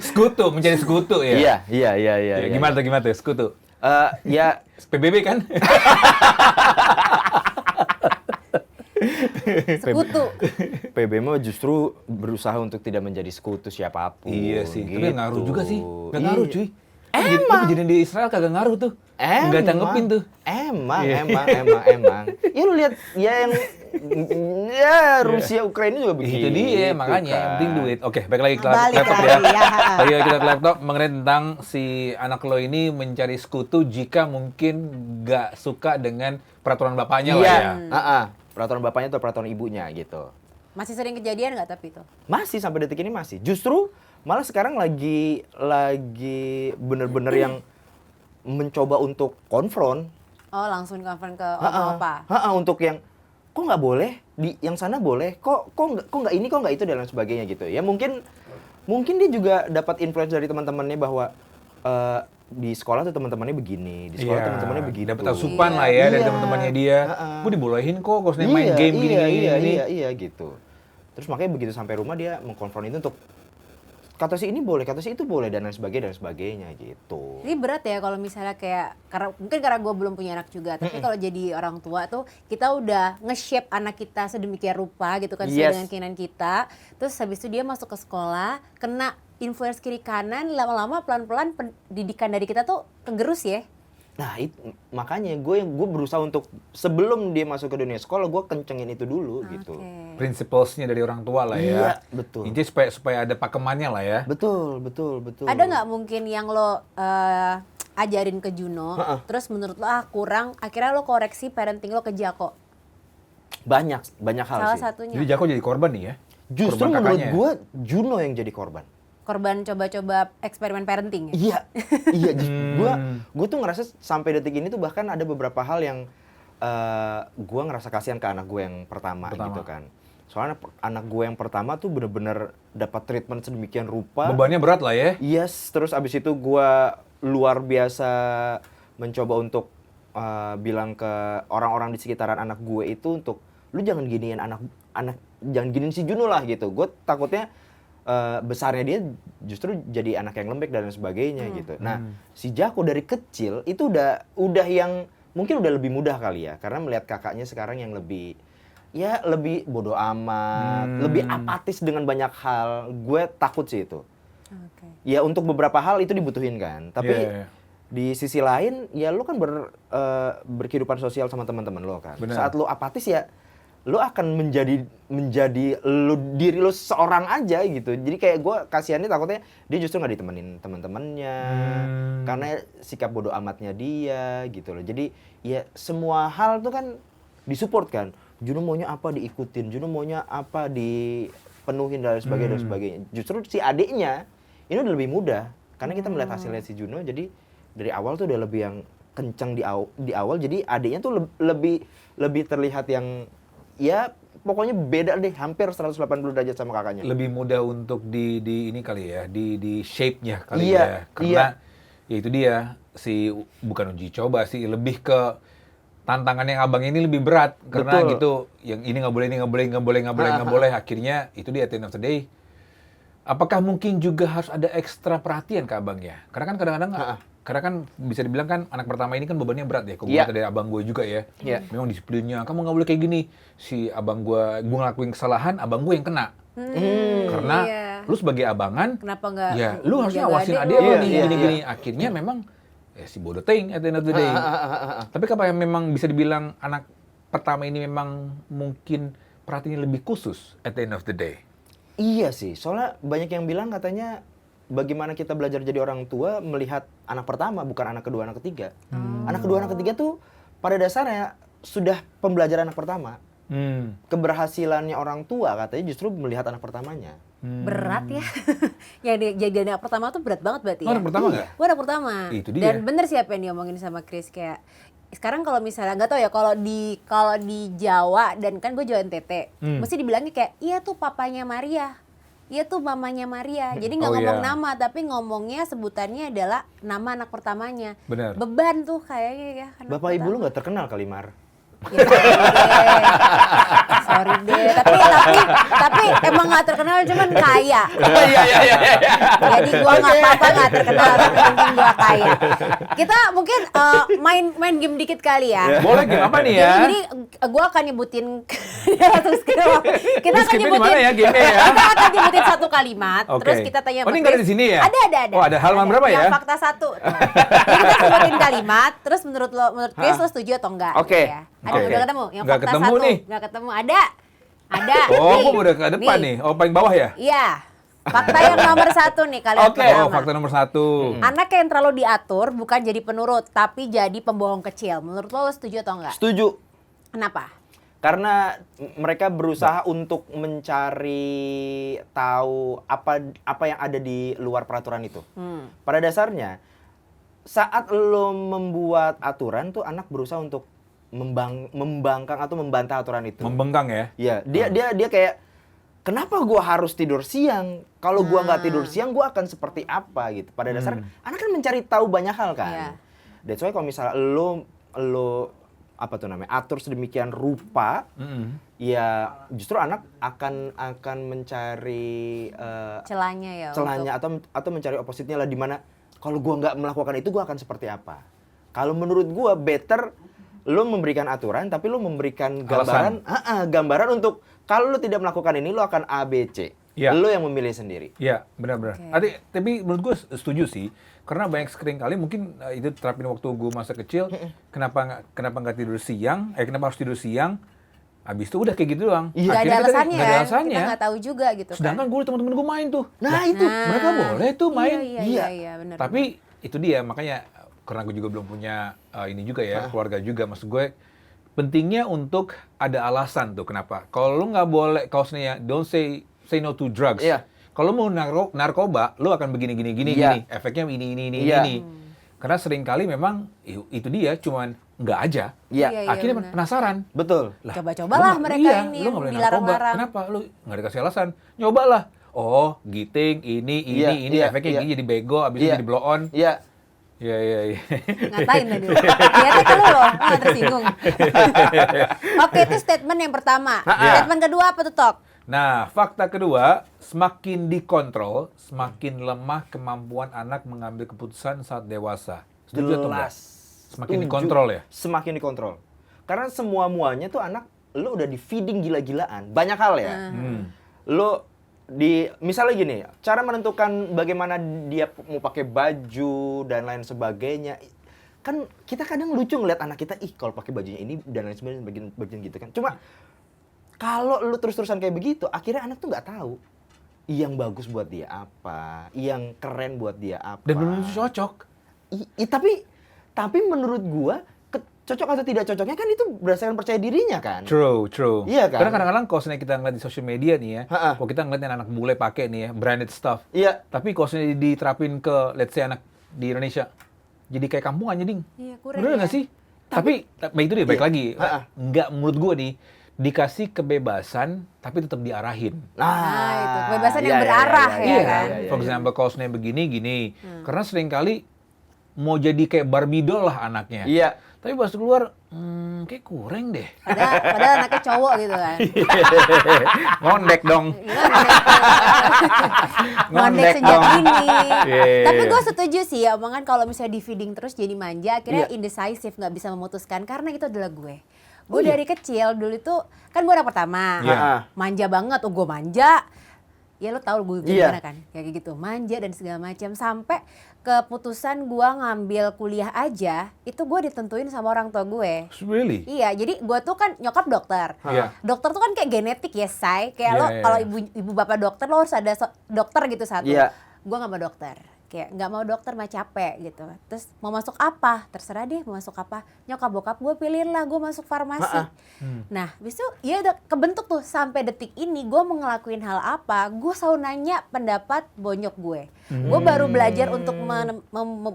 sekutu, mencari sekutu ya. Iya. Ya, gimana tuh sekutu? Ya PBB kan? Sekutu. PB mah justru berusaha untuk tidak menjadi sekutu siapapun. Iya sih, gitu. tapi ngaruh juga sih. Nggak Iya. ngaruh cuy. Emang. Kejadian di Israel kagak ngaruh tuh. Nggak tanggepin tuh. Emang. Iya. Ya lu lihat ya yang Rusia Ukraina juga begitu. Itu dia makanya yang penting kan. duit. Oke, balik lagi ke Balik laptop lagi, ya. ya. Tadi kita ke laptop mengenai tentang si anak lo ini mencari sekutu jika mungkin nggak suka dengan peraturan bapaknya lah Iya. ya. Peraturan bapaknya atau peraturan ibunya gitu. Masih sering kejadian nggak tapi itu? Masih sampai detik ini masih. Justru malah sekarang lagi bener-bener yang mencoba untuk konfront. Oh, langsung konfront ke oma-opa. Untuk yang kok nggak boleh, yang sana boleh, kok nggak ini, kok nggak itu dan lain sebagainya gitu. Ya mungkin dia juga dapat influence dari teman-temannya bahwa di sekolah tuh teman-temannya begini, di sekolah teman-temannya begitu. Dapat asupan lah ya dari Iya. teman-temannya dia. Gue dibolehin kok, kalau main game gini. Iya gitu. Terus makanya begitu sampai rumah dia mengkonfront itu untuk kata si ini boleh, kata si itu boleh dan lain sebagainya gitu. Ini berat ya kalau misalnya kayak karena gue belum punya anak juga, tapi kalau jadi orang tua tuh kita udah nge-shape anak kita sedemikian rupa gitu kan sesuai dengan keinginan kita. Terus habis itu dia masuk ke sekolah, kena influence kiri kanan, lama-lama pelan-pelan pendidikan dari kita tuh kegerus ya. Nah, makanya gue berusaha untuk sebelum dia masuk ke dunia sekolah, gue kencengin itu dulu gitu. Principles-nya dari orang tua lah ya. Iya, betul. Intinya supaya ada pakemannya lah ya. Betul. Ada nggak mungkin yang lo ajarin ke Juno, terus menurut lo kurang, akhirnya lo koreksi parenting lo ke Jako? Banyak hal Salah sih. satunya. Jadi Jako jadi korban nih ya? Justru Korban menurut kakaknya. gue Juno yang jadi korban. Korban coba-coba eksperimen parenting ya? Iya, iya. Gue tuh ngerasa sampai detik ini tuh bahkan ada beberapa hal yang gue ngerasa kasihan ke anak gue yang pertama gitu kan. Soalnya anak gue yang pertama tuh bener-bener dapat treatment sedemikian rupa. Bebannya berat lah ya? Yes, terus abis itu gue luar biasa mencoba untuk bilang ke orang-orang di sekitaran anak gue itu untuk lu jangan giniin anak jangan giniin si Juno lah gitu. Gue takutnya besarnya dia justru jadi anak yang lembek dan sebagainya gitu. Nah, si Jako dari kecil itu udah yang mungkin udah lebih mudah kali ya, karena melihat kakaknya sekarang yang lebih bodoh amat, lebih apatis dengan banyak hal. Gue takut sih itu. Oke. Ya untuk beberapa hal itu dibutuhin kan, tapi Iya. di sisi lain ya lu kan berkehidupan sosial sama teman-teman lo kan. Bener. Saat lu apatis ya lu akan menjadi diri lu seorang aja gitu. Jadi kayak gue kasihannya takutnya dia justru nggak ditemenin teman-temannya karena sikap bodoh amatnya dia gitu loh. Jadi ya semua hal tuh kan disupport kan. Juno maunya apa diikutin, Juno maunya apa dipenuhin dan sebagainya. Justru si adiknya ini udah lebih mudah karena kita melihat hasilnya si Juno. Jadi dari awal tuh udah lebih yang kencang di awal. Jadi adiknya tuh lebih terlihat yang ya pokoknya beda deh, hampir 180 derajat sama kakaknya. Lebih mudah untuk di ini kali ya, di shape-nya kali Iya, ya. Karena ya itu dia, bukan uji coba sih, lebih ke tantangan yang abang ini lebih berat. Karena Betul. gitu, yang ini nggak boleh. Akhirnya itu dia, at the end of the day. Apakah mungkin juga harus ada ekstra perhatian ke abangnya? Karena kan kadang-kadang, karena kan bisa dibilang kan anak pertama ini kan bebannya berat ya. Kalau Iya. dari abang gue juga ya. Iya. Memang disiplinnya, kamu nggak boleh kayak gini. Si abang gue ngelakuin kesalahan, abang gue yang kena. Karena iya. lu sebagai abangan, Kenapa nggak ya lu harusnya jaga awasin adik adik lu? lu Iya, nih, iya, gini-gini. Akhirnya memang si bodoh ting at the end of the day. Tapi apa yang memang bisa dibilang anak pertama ini memang mungkin perhatiannya lebih khusus at the end of the day? Iya sih, soalnya banyak yang bilang katanya bagaimana kita belajar jadi orang tua melihat anak pertama, bukan anak kedua, anak ketiga. Anak kedua, anak ketiga tuh pada dasarnya sudah pembelajaran anak pertama. Keberhasilannya orang tua katanya justru melihat anak pertamanya. Berat ya. Yang jadi anak pertama tuh berat banget berarti ya. Anak pertama nggak? Gue anak pertama. Itu dia. Dan bener sih apa yang diomongin sama Chris, kayak sekarang kalau misalnya nggak tahu ya, kalau di Jawa, dan kan gue Jawa NTT, mesti dibilangnya kayak iya tuh papanya Maria, iya tuh mamanya Maria. Jadi nggak Oh, ngomong iya. nama, tapi ngomongnya sebutannya adalah nama anak pertamanya. Benar. Beban tuh kayaknya ya. anak Bapak ibu lu pertama. nggak terkenal kali, Mar. Ya, sorry deh. Tapi emang nggak terkenal, cuman kaya. Iya. Jadi gua nggak apa-apa nggak terkenal, tapi penting gua kaya. Kita mungkin main game dikit kali ya. Boleh game apa nih ya? Jadi gua akan nyebutin terus kita akan skipnya di nyebutin mana ya gamenya ya? Kita akan nyebutin satu kalimat, Oke. terus kita tanya Oh, ini nggak ada di sini ya? Ada. Oh, ada halaman berapa ya? Yang fakta 1. Jadi kita sebutin kalimat, terus menurut Chris lo setuju atau enggak? Oke. Gitu ya. Ada Oke. udah ketemu? Yang Nggak fakta ketemu 1. nih. Nggak ketemu. Ada. Oh, Nih. gua udah ke depan nih. Oh, paling bawah ya? Iya. Fakta yang nomor 1 nih kalian Oke. pertama. Oh, fakta nomor 1. Anak yang terlalu diatur bukan jadi penurut, tapi jadi pembohong kecil. Menurut lo setuju atau enggak? Setuju. Kenapa? Karena mereka berusaha untuk mencari tahu apa yang ada di luar peraturan itu. Pada dasarnya saat lo membuat aturan tuh anak berusaha untuk membangkang atau membantah aturan itu. Membengkang ya? Iya, dia kayak kenapa gua harus tidur siang? Kalau gua nggak tidur siang gua akan seperti apa gitu. Pada dasarnya anak kan mencari tahu banyak hal kan. Iya. That's why kalau misalnya lo apa tuh namanya atur sedemikian rupa, ya justru anak akan mencari Celahnya ya. celahnya atau mencari opposite-nya lah, di mana kalau gua nggak melakukan itu gua akan seperti apa. Kalau menurut gua better lo memberikan aturan tapi lo memberikan gambaran untuk kalau lo tidak melakukan ini lo akan A B C. Iya. Lo yang memilih sendiri. Iya, benar-benar. Oke. Tapi menurut gue setuju sih, karena banyak sering kali mungkin itu terapin waktu gue masa kecil. Kenapa nggak tidur siang? Kenapa harus tidur siang? Habis itu udah kayak gitu doang. Iya. Gak ada Akhirnya alasannya nggak ada kan? alasannya. Kita nggak tahu juga gitu Sedangkan kan. gue teman-teman gue main tuh. Nah, itu Mereka boleh tuh main. Iya, benar. Tapi itu dia, makanya karena gue juga belum punya ini juga ya, keluarga juga. Maksud gue, pentingnya untuk ada alasan tuh kenapa. Kalau lu nggak boleh, kalau sebenarnya don't say no to drugs. Iya. Kalau mau narkoba, lu akan begini Iya. gini. Efeknya ini Iya. ini. Karena seringkali memang itu dia cuman nggak aja. Iya. Iya, Akhirnya benar. penasaran. Betul. Lah, Coba-cobalah lu nggak- mereka iya, ini lu yang nggak boleh dilarang-larang. narkoba. Kenapa? Lu nggak dikasih alasan. Nyobalah. Oh, giting, ini, Iya, efeknya iya. gini jadi bego, abis itu Iya. jadi blow on. Iya. Iya. Ngatain tadi. Lihatnya ke lu loh, nggak tersinggung. Oke, itu statement yang pertama. Statement kedua apa tuh, Tok? Nah, fakta kedua, semakin dikontrol, semakin lemah kemampuan anak mengambil keputusan saat dewasa. Setuju atau enggak? Jelas. Semakin Setuju. dikontrol ya? Semakin dikontrol. Karena semua-muanya tuh anak lu udah di feeding gila-gilaan. Banyak hal ya. Lu misalnya gini, cara menentukan bagaimana dia mau pakai baju dan lain sebagainya. Kan kita kadang lucu ngeliat anak kita, kalau pakai bajunya ini dan lain sebagainya bagian gitu kan. Cuma kalau lu terus-terusan kayak begitu, akhirnya anak tuh nggak tahu yang bagus buat dia apa, yang keren buat dia apa. Dan belum tentu cocok. Tapi menurut gua cocok atau tidak cocoknya kan itu berdasarkan percaya dirinya kan. True. Iya kan? Karena kadang-kadang kalau sebenarnya kita ngeliat di social media nih ya, Ha-ha. kalau kita ngeliat anak bule pakai nih ya, branded stuff. Iya. Tapi kalau sebenarnya diterapin ke, let's say anak di Indonesia, jadi kayak kampungan jadi. Iya, kurang Bener ya. nggak sih? Tapi itu dia, baik Iya. lagi. Ha-ha. Nggak, menurut gua nih, dikasih kebebasan, tapi tetap diarahin. Nah, itu kebebasan yang berarah ya Iya, kan? for example, kalau sebenarnya begini. Karena seringkali mau jadi kayak Barbie doll lah anaknya. Iya. Tapi pas keluar, kayak kurang deh. Padahal anaknya cowok gitu kan. Ngondek dong. Ngondek sejak dini. Iya. Tapi gue setuju sih ya, omongan kalau misalnya di feeding terus jadi manja, akhirnya Iya. indecisive, nggak bisa memutuskan karena itu adalah gue. Gue dari kecil dulu tuh kan gue anak pertama, Iya. manja banget, gue manja. Ya lo tau gue Iya. gimana kan, kayak gitu, manja dan segala macam sampai keputusan gue ngambil kuliah aja itu gue ditentuin sama orang tua gue. Really? Iya, jadi gue tuh kan nyokap dokter. Iya. Dokter tuh kan kayak genetik ya, Say. Kayak Iya, lo iya, kalau iya. ibu bapak dokter lo harus ada dokter gitu satu. Iya. Gue nggak mau dokter. Kayak nggak mau dokter mah capek gitu. Terus mau masuk apa? Terserah deh mau masuk apa. Nyokap bokap gue pilihin lah gue masuk farmasi. Nah, habis itu ya udah kebentuk tuh sampai detik ini gue mau ngelakuin hal apa, gue selalu nanya pendapat bonyok gue. Gue baru belajar untuk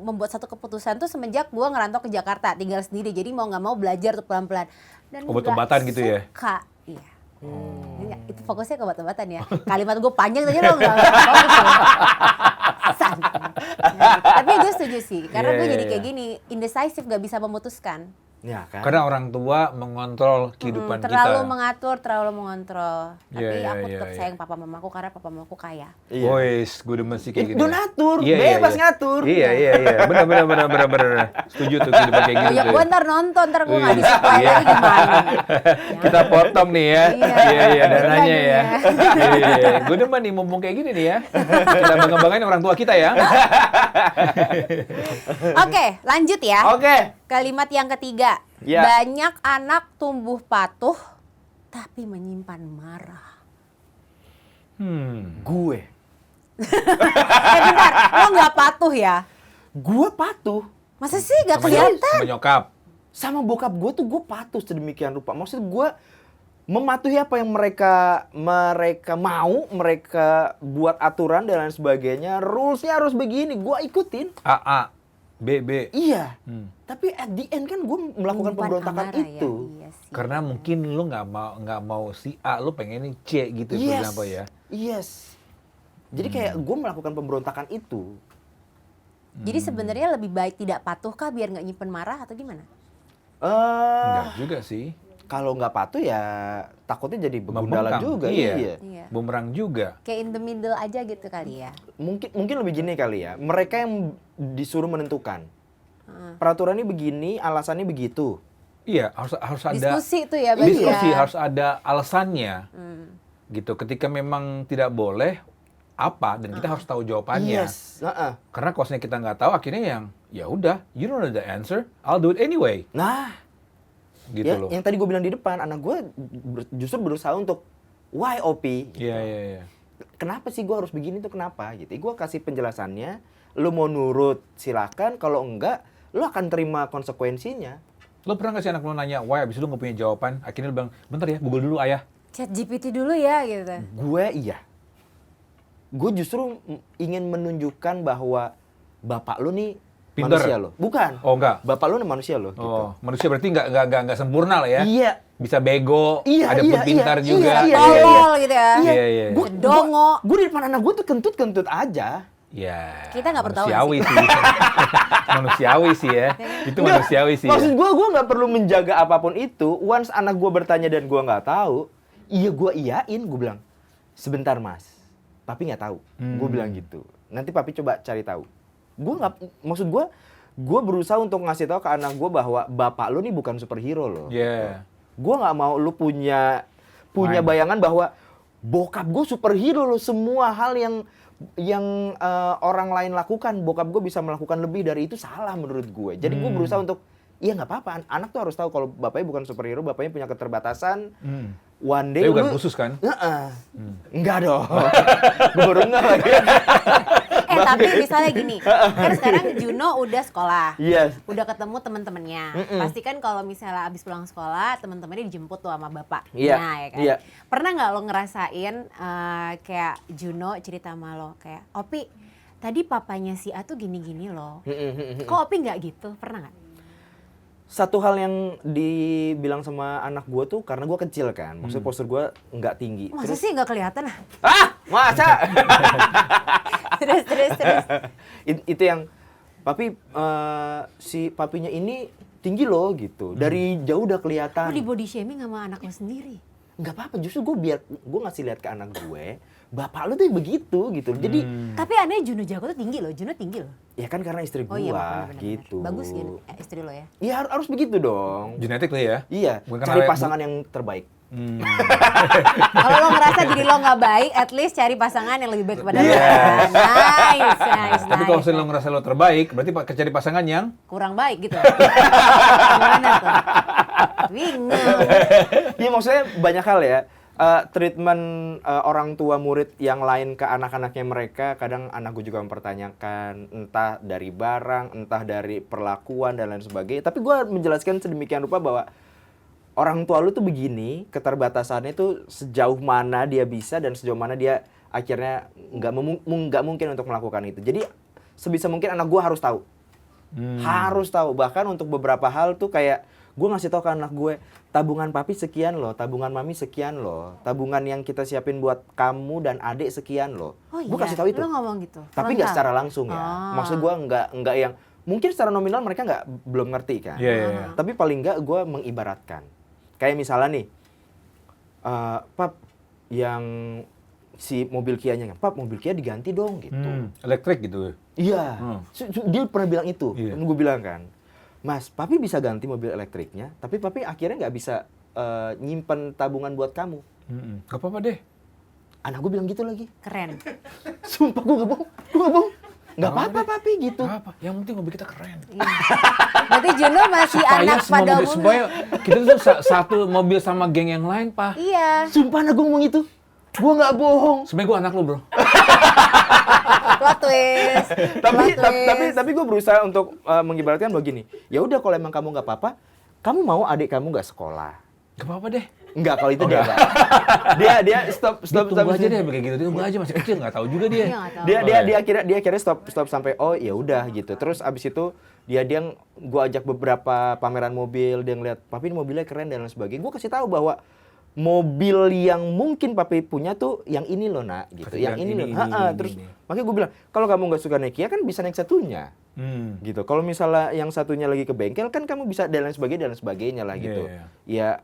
membuat satu keputusan tuh semenjak gue ngerantau ke Jakarta, tinggal sendiri. Jadi mau nggak mau belajar tuh pelan-pelan. Dan Obat-obatan nggak gitu ya? suka. Iya. Itu fokusnya ke obat-obatan ya. Kalimat gue panjang aja lo nggak fokus ya. Tapi gue setuju sih, karena Iya, gue iya, jadi kayak iya. gini, indecisive, gak bisa memutuskan. Ya kan? Karena orang tua mengontrol kehidupan Terlalu kita. mengatur, terlalu mengontrol. Tapi Iya, aku iya, tetap iya. sayang papa mamaku karena papa mamaku kaya. Iya. Boys, gue demen sih kayak gitu. Donatur, Iya, bebas ngatur. Iya. Bener. Setuju tuh kehidupan kayak gitu. Ya tuh. gue ntar nonton, ntar gue gak Iya. disupply Iya. lagi gimana. Kita potong nih ya. Iya, dananya ya. Dananya. Iya. Gue demen nih mumpung kayak gini nih ya. Kita mengembangkan orang tua kita ya. Oke, lanjut ya. Oke. Kalimat yang ketiga. Ya. Banyak anak tumbuh patuh, tapi menyimpan marah. Gue. Bentar, lo gak patuh ya? Gue patuh. Masa sih gak kelihatan? Sama nyokap. Sama bokap gue tuh gue patuh sedemikian rupa. Maksud gue mematuhi apa yang mereka mau, mereka buat aturan dan lain sebagainya. Rulesnya harus begini, gue ikutin. A, B, B. Iya. Tapi at the end kan gue melakukan Menyimpan pemberontakan amarah itu. Ya, iya sih. Karena mungkin lu nggak mau si A, lu pengen C gitu Yes. apa ya. Yes. Jadi kayak gue melakukan pemberontakan itu. Jadi sebenarnya lebih baik tidak patuh kah biar nggak nyimpen marah atau gimana? Enggak juga sih. Kalau nggak patuh ya takutnya jadi begundalan Membengkang. juga. Iya. Iya. Bumerang juga. Kayak in the middle aja gitu kali ya. Mungkin lebih gini kali ya. Mereka yang disuruh menentukan. Peraturannya begini, alasannya begitu. Iya, harus ada Diskusi tuh ya berarti diskusi, ya. harus ada alasannya. Gitu. Ketika memang tidak boleh apa dan kita harus tahu jawabannya. Yes. Heeh. Karena kalau kita nggak tahu akhirnya yang ya udah, you don't know the answer, I'll do it anyway. Nah, Gitu ya, loh. yang tadi gue bilang di depan, anak gue justru berusaha untuk why OP? Iya. Kenapa sih gue harus begini tuh kenapa? Gitu. Gue kasih penjelasannya. Lu mau nurut silakan. Kalau enggak, lu akan terima konsekuensinya. Lo pernah nggak sih anak lo nanya, why abis itu nggak punya jawaban, akhirnya lo bilang, bentar ya, Google dulu ayah. Chat GPT dulu ya gitu. Gue iya. Gue justru ingin menunjukkan bahwa bapak lu nih Pinter. manusia lo. Bukan. Oh enggak? Bapak lu nih manusia lo. Gitu. Oh, manusia berarti nggak sempurna lah ya? Iya. Bisa bego, Iya, ada iya, pun pintar iya, juga. iya, Tolol gitu ya. Iya, iya. Dongo. Gue di depan anak gue tuh kentut-kentut aja. Ya, Kita nggak perlu tahu manusiawi sih. Manusiawi sih ya. Itu manusiawi sih. Maksud Ya. gue nggak perlu menjaga apapun itu. Once anak gue bertanya dan gue nggak tahu, iya gue iyain. Gue bilang, sebentar mas, papi nggak tahu. Gue bilang gitu. Nanti papi coba cari tahu. Gue nggak, maksud gue berusaha untuk ngasih tahu ke anak gue bahwa bapak lu nih bukan superhero loh. Iya. Gue nggak mau lu punya bayangan bahwa bokap gue superhero loh. Semua hal yang orang lain lakukan, bokap gue bisa melakukan lebih dari itu, salah menurut gue. Jadi gue berusaha untuk, iya nggak apa-apa, anak tuh harus tahu kalau bapaknya bukan superhero, bapaknya punya keterbatasan. One day Tapi bukan lu khusus kan? enggak dong. Gue baru enggak lagi. Tapi misalnya gini, kan sekarang Juno udah sekolah, Yes. udah ketemu teman-temannya. Pasti kan kalau misalnya abis pulang sekolah, teman-temannya dijemput tuh sama bapaknya, Iya, ya kan. iya. Pernah nggak lo ngerasain kayak Juno cerita sama lo kayak, Opi, tadi papanya si A tuh gini-gini loh. Kok Opi nggak gitu? Pernah nggak? Satu hal yang dibilang sama anak gue tuh karena gue kecil kan, maksudnya postur gue nggak tinggi. Masa sih nggak kelihatan ah? Masa? terus. Itu yang papi, si papinya ini tinggi loh gitu. Dari jauh udah Lo kelihatan. di body shaming sama anak lo sendiri. Nggak apa-apa, justru gue ngasih lihat ke anak gue, bapak lu tuh begitu gitu. Jadi Tapi aneh Juno Jago tuh tinggi loh, Juno tinggi loh. ya kan karena istri gue Oh iya, benar-benar. gitu. Bagus gitu istri lo ya. Iya harus begitu dong. Genetik lah ya? Iya, Bukan cari karena- pasangan yang terbaik. Kalau lo ngerasa diri lo nggak baik, at least cari pasangan yang lebih baik kepada lo. Yes. Nice. Tapi kalau lo ngerasa lo terbaik, berarti cari pasangan yang kurang baik gitu. Gimana tuh? Bingung. Iya maksudnya banyak hal ya. Treatment orang tua murid yang lain ke anak-anaknya mereka, kadang anak gue juga mempertanyakan entah dari barang, entah dari perlakuan dan lain sebagainya. Tapi gue menjelaskan sedemikian rupa bahwa orang tua lu tuh begini, keterbatasannya tuh sejauh mana dia bisa dan sejauh mana dia akhirnya nggak mungkin untuk melakukan itu. Jadi sebisa mungkin anak gue harus tahu, harus tahu. Bahkan untuk beberapa hal tuh kayak gue ngasih tahu ke anak gue, tabungan papi sekian loh, tabungan mami sekian loh, tabungan yang kita siapin buat kamu dan adik sekian loh. Oh Gue iya, kasih tahu itu. lo ngomong gitu. Tapi nggak secara langsung ya. Oh. Maksud gue nggak yang mungkin secara nominal mereka belum ngerti kan. Iya, iya, iya. Tapi paling nggak gue mengibaratkan. Kayak misalnya nih, Pap, yang si mobil Kia-nya, Pap mobil Kia diganti dong gitu. elektrik gitu. Iya, dia pernah bilang itu. Iya. Gue bilang kan, Mas, Papi bisa ganti mobil elektriknya, tapi Papi akhirnya nggak bisa nyimpen tabungan buat kamu. Gak apa-apa deh. Anak gue bilang gitu lagi. Keren. Sumpah gue nggak bohong. Nggak apa-apa Papi gitu. Gak apa. Yang penting mobil kita keren. Berarti Juno masih anak pada umumnya. Supaya kita tuh satu mobil sama geng yang lain, Pak. Iya. Sumpah anak gue ngomong itu. Gue nggak bohong. Sebenarnya gue anak lu, bro. Plot twist. tapi gue berusaha untuk mengibaratkan begini. Ya udah kalau emang kamu nggak apa-apa, kamu mau adik kamu nggak sekolah? Gak apa-apa deh. Enggak, kalau itu dia enggak. Dia stop Tunggu aja deh kayak gitu. Tunggu aja, masih kecil, nggak tahu juga dia. Iya, nggak tahu. Dia akhirnya stop sampai oh ya udah gitu. Terus abis itu dia gue ajak beberapa pameran mobil, dia ngeliat papi ini mobilnya keren dan lain sebagainya. Gue kasih tahu bahwa mobil yang mungkin papi punya tuh yang ini loh nak gitu. Yang Yang ini loh. ini. Terus makanya gue bilang kalau kamu nggak suka naik Kia kan bisa naik satunya. Gitu. Kalau misalnya yang satunya lagi ke bengkel kan kamu bisa dan lain sebagainya lah gitu. Ya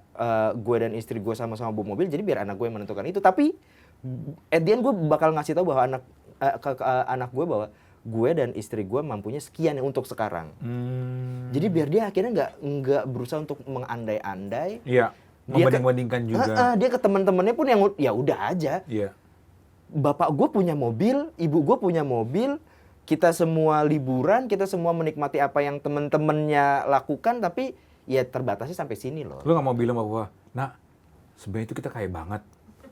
gue dan istri gue sama-sama bawa mobil jadi biar anak gue yang menentukan itu. Tapi at the end gue bakal ngasih tahu bahwa ke anak gue bahwa gue dan istri gue mampunya sekian untuk sekarang. Jadi biar dia akhirnya nggak berusaha untuk mengandai-andai. Iya. Membanding-bandingkan juga. Dia ke teman-temannya pun yang ya udah aja. Iya. Bapak gue punya mobil, ibu gue punya mobil, kita semua liburan, kita semua menikmati apa yang teman-temannya lakukan, tapi ya terbatasnya sampai sini loh. Lu gak mau bilang bahwa, nak, sebenarnya itu kita kaya banget.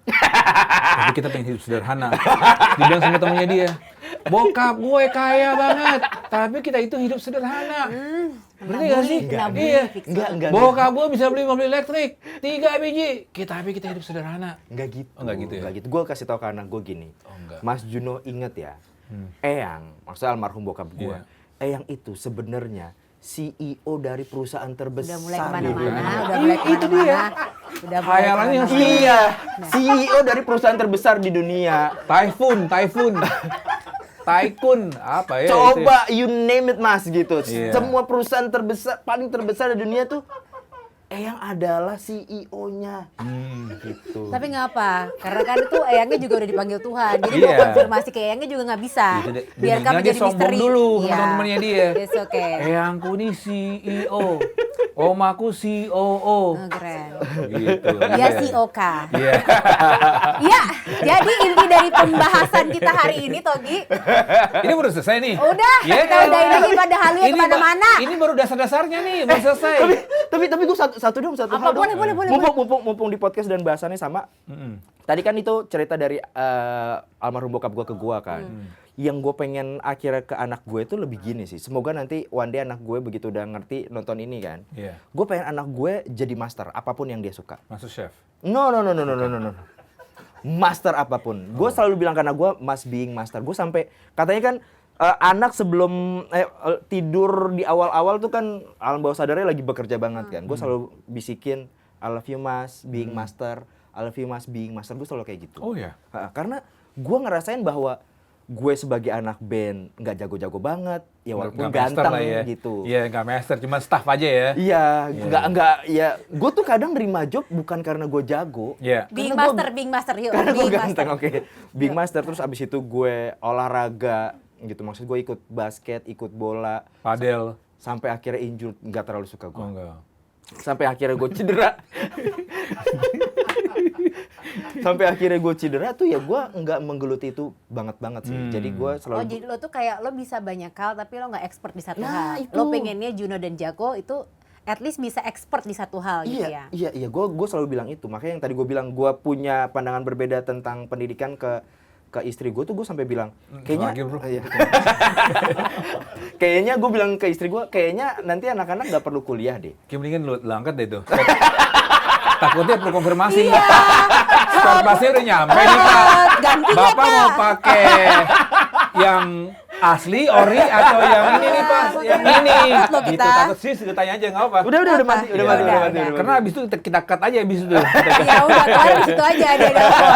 Tapi kita pengen hidup sederhana. Dibilang sama temennya dia, bokap gue kaya banget, tapi kita itu hidup sederhana. Berarti nggak sih? Nabung, Iya. fix Enggak. Bokap gue bisa beli mobil elektrik 3 biji. Kita hidup sederhana. Enggak gitu. Oh, enggak gitu ya? Enggak gitu. Gue kasih tahu ke anak gue gini. Oh, enggak. Mas Juno inget ya. Eyang, maksudnya almarhum bokap gue. Iya. Eyang itu sebenarnya CEO dari perusahaan terbesar Udah mulai di kemana-mana, dunia. udah mulai Itu dia. kemana-mana. Udah mulai Khayalannya kemana-mana. Iya, CEO dari perusahaan terbesar di dunia. Typhoon. Tycoon apa ya? Coba you name it mas gitu. Iya. Semua perusahaan terbesar, paling terbesar di dunia tuh Eyang adalah CEO-nya. Gitu. Tapi ngapa? Karena kan itu Eyangnya juga udah dipanggil Tuhan. Jadi Iya. mau konfirmasi ke Eyangnya juga nggak bisa. Itu deh. Biarkan Mendingan menjadi dia sombong misteri. dulu sama Iya. teman-temannya dia. It's okay. Eyangku nih CEO. Omaku COO. Oh, keren. Gitu. Dia COK. Iya. Iya, jadi inti dari pembahasan kita hari ini, Togi. Ini baru selesai nih. Udah, Iya kita kan? udahin aja pada halunya Ini kemana-mana. Ini baru dasar-dasarnya nih, baru selesai. Tapi gue satu Apa? hal dong. Boleh. Mumpung di podcast dan bahasannya sama. Tadi kan itu cerita dari almarhum bokap gue ke gue kan. Yang gue pengen akhirnya ke anak gue itu lebih gini sih. Semoga nanti one day anak gue begitu udah ngerti nonton ini kan. Iya. Gue pengen anak gue jadi master apapun yang dia suka. Master Chef. No. Master apapun. Gue selalu bilang ke anak gue must being master. Gue sampai katanya kan anak sebelum tidur di awal-awal tuh kan alam bawah sadarnya lagi bekerja banget kan. Gue selalu bisikin I love you mas, being master. I love you mas, being master. Gue selalu kayak gitu. Oh ya. Karena gue ngerasain bahwa gue sebagai anak band nggak jago-jago banget, ya walaupun Nggak master ganteng lah ya. gitu. Iya, nggak master, cuma staff aja ya. Iya, nggak ya. Gue tuh kadang nerima job bukan karena gue jago. Iya. Being Karena master, yuk. Karena gue Being ganteng, master. oke. Being master, terus abis itu gue olahraga gitu. Maksud gue ikut basket, ikut bola. Padel. Sampai akhirnya injured, nggak terlalu suka gue. Oh enggak. Sampai akhirnya gue cedera. Sampai akhirnya gue cedera tuh ya gue nggak menggeluti itu banget sih. Jadi gue selalu... Oh, jadi lo tuh kayak lo bisa banyak hal tapi lo nggak expert di satu Nah, hal. itu. Lo pengennya Juno dan Jago itu at least bisa expert di satu hal gitu ya. Iya, gue selalu bilang itu. Makanya yang tadi gue bilang gue punya pandangan berbeda tentang pendidikan ke istri gue tuh gue sampai bilang kayaknya Lagi, bro. Iya. Kayaknya gue bilang ke istri gue kayaknya nanti anak-anak nggak perlu kuliah deh. Kayak mendingan lu angkat deh itu. Takutnya perlu konfirmasi. Iya. Spare part-nya udah nyampe nih Pak. Ganti ya, Bapak Pak. mau pakai yang asli, ori atau yang ini nih Pak? Yang ini. Takut loh Gitu, kita. takut sih, kita tanya aja nggak apa. Udah mati, udah Apa? mati, Iya, udah udah. mati. Karena abis itu kita cut aja abis itu. Ya udah, kelar di situ aja dia nelfon.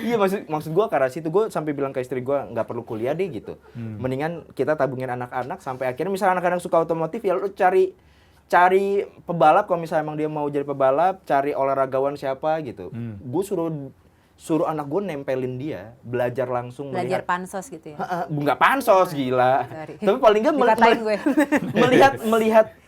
Iya maksud gue karena situ gue sampai bilang ke istri gue nggak perlu kuliah deh gitu. Mendingan kita tabungin anak-anak sampai akhirnya misalnya anak-anak suka otomotif ya lu cari pebalap kalau misalnya emang dia mau jadi pebalap, cari olahragawan siapa gitu. Gue suruh anak gue nempelin dia, belajar langsung Belajar pansos gitu ya. nggak pansos gila. Sorry. Tapi paling nggak Dikatain gue.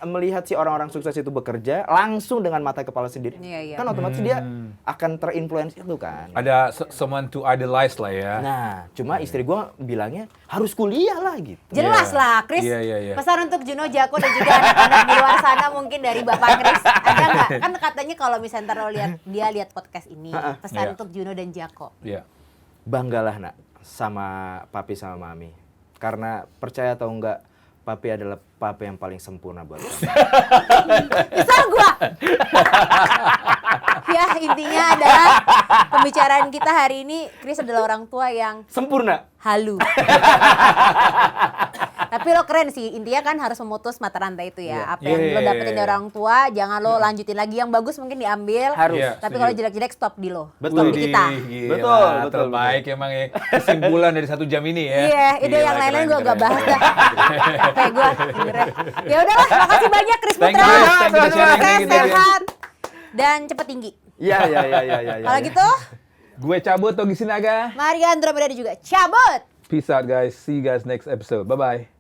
melihat si orang-orang sukses itu bekerja langsung dengan mata kepala sendiri. Iya. Kan otomatis dia akan terinfluence itu kan. Ada someone to idolize lah ya. Nah, cuma istri gue bilangnya harus kuliah lah gitu. Jelas lah, Chris. Iya. Pesan untuk Juno, Jako dan juga anak-anak di luar sana mungkin dari Bapak Chris. Ada nggak? Kan katanya kalau misalnya ntar lo lihat podcast ini, pesan Iya. untuk Juno dan Jako. Iya. Banggalah nak sama papi sama mami. Karena percaya atau enggak, papi adalah papi yang paling sempurna buat kamu. Misal gua. Ya, intinya adalah pembicaraan kita hari ini, Chris adalah orang tua yang Sempurna. halu. Tapi lo keren sih, intinya kan harus memutus mata rantai itu ya. Iya. Apa yang Iya, lo iya, dapetin iya. dari orang tua, jangan lo lanjutin lagi. Yang bagus mungkin diambil, Harus. Iya, tapi setuju. kalau jelek-jelek stop di lo. Betul. Di kita. Gila, Betul. terbaik emang ya. Kesimpulan dari 1 jam ini ya. Iya, itu Gila, yang lain-lain keren, gue gak keren. bahas dah. Kayak gue, ya udahlah, makasih banyak Chris Thank Putra. you, thank you, sharing, Sukses, thank you. sehat, dan cepet tinggi. Iya. Kalau gitu, Gue cabut Togi Sinaga. Maria Andromeda juga cabut. Peace out guys. See you guys next episode. Bye bye.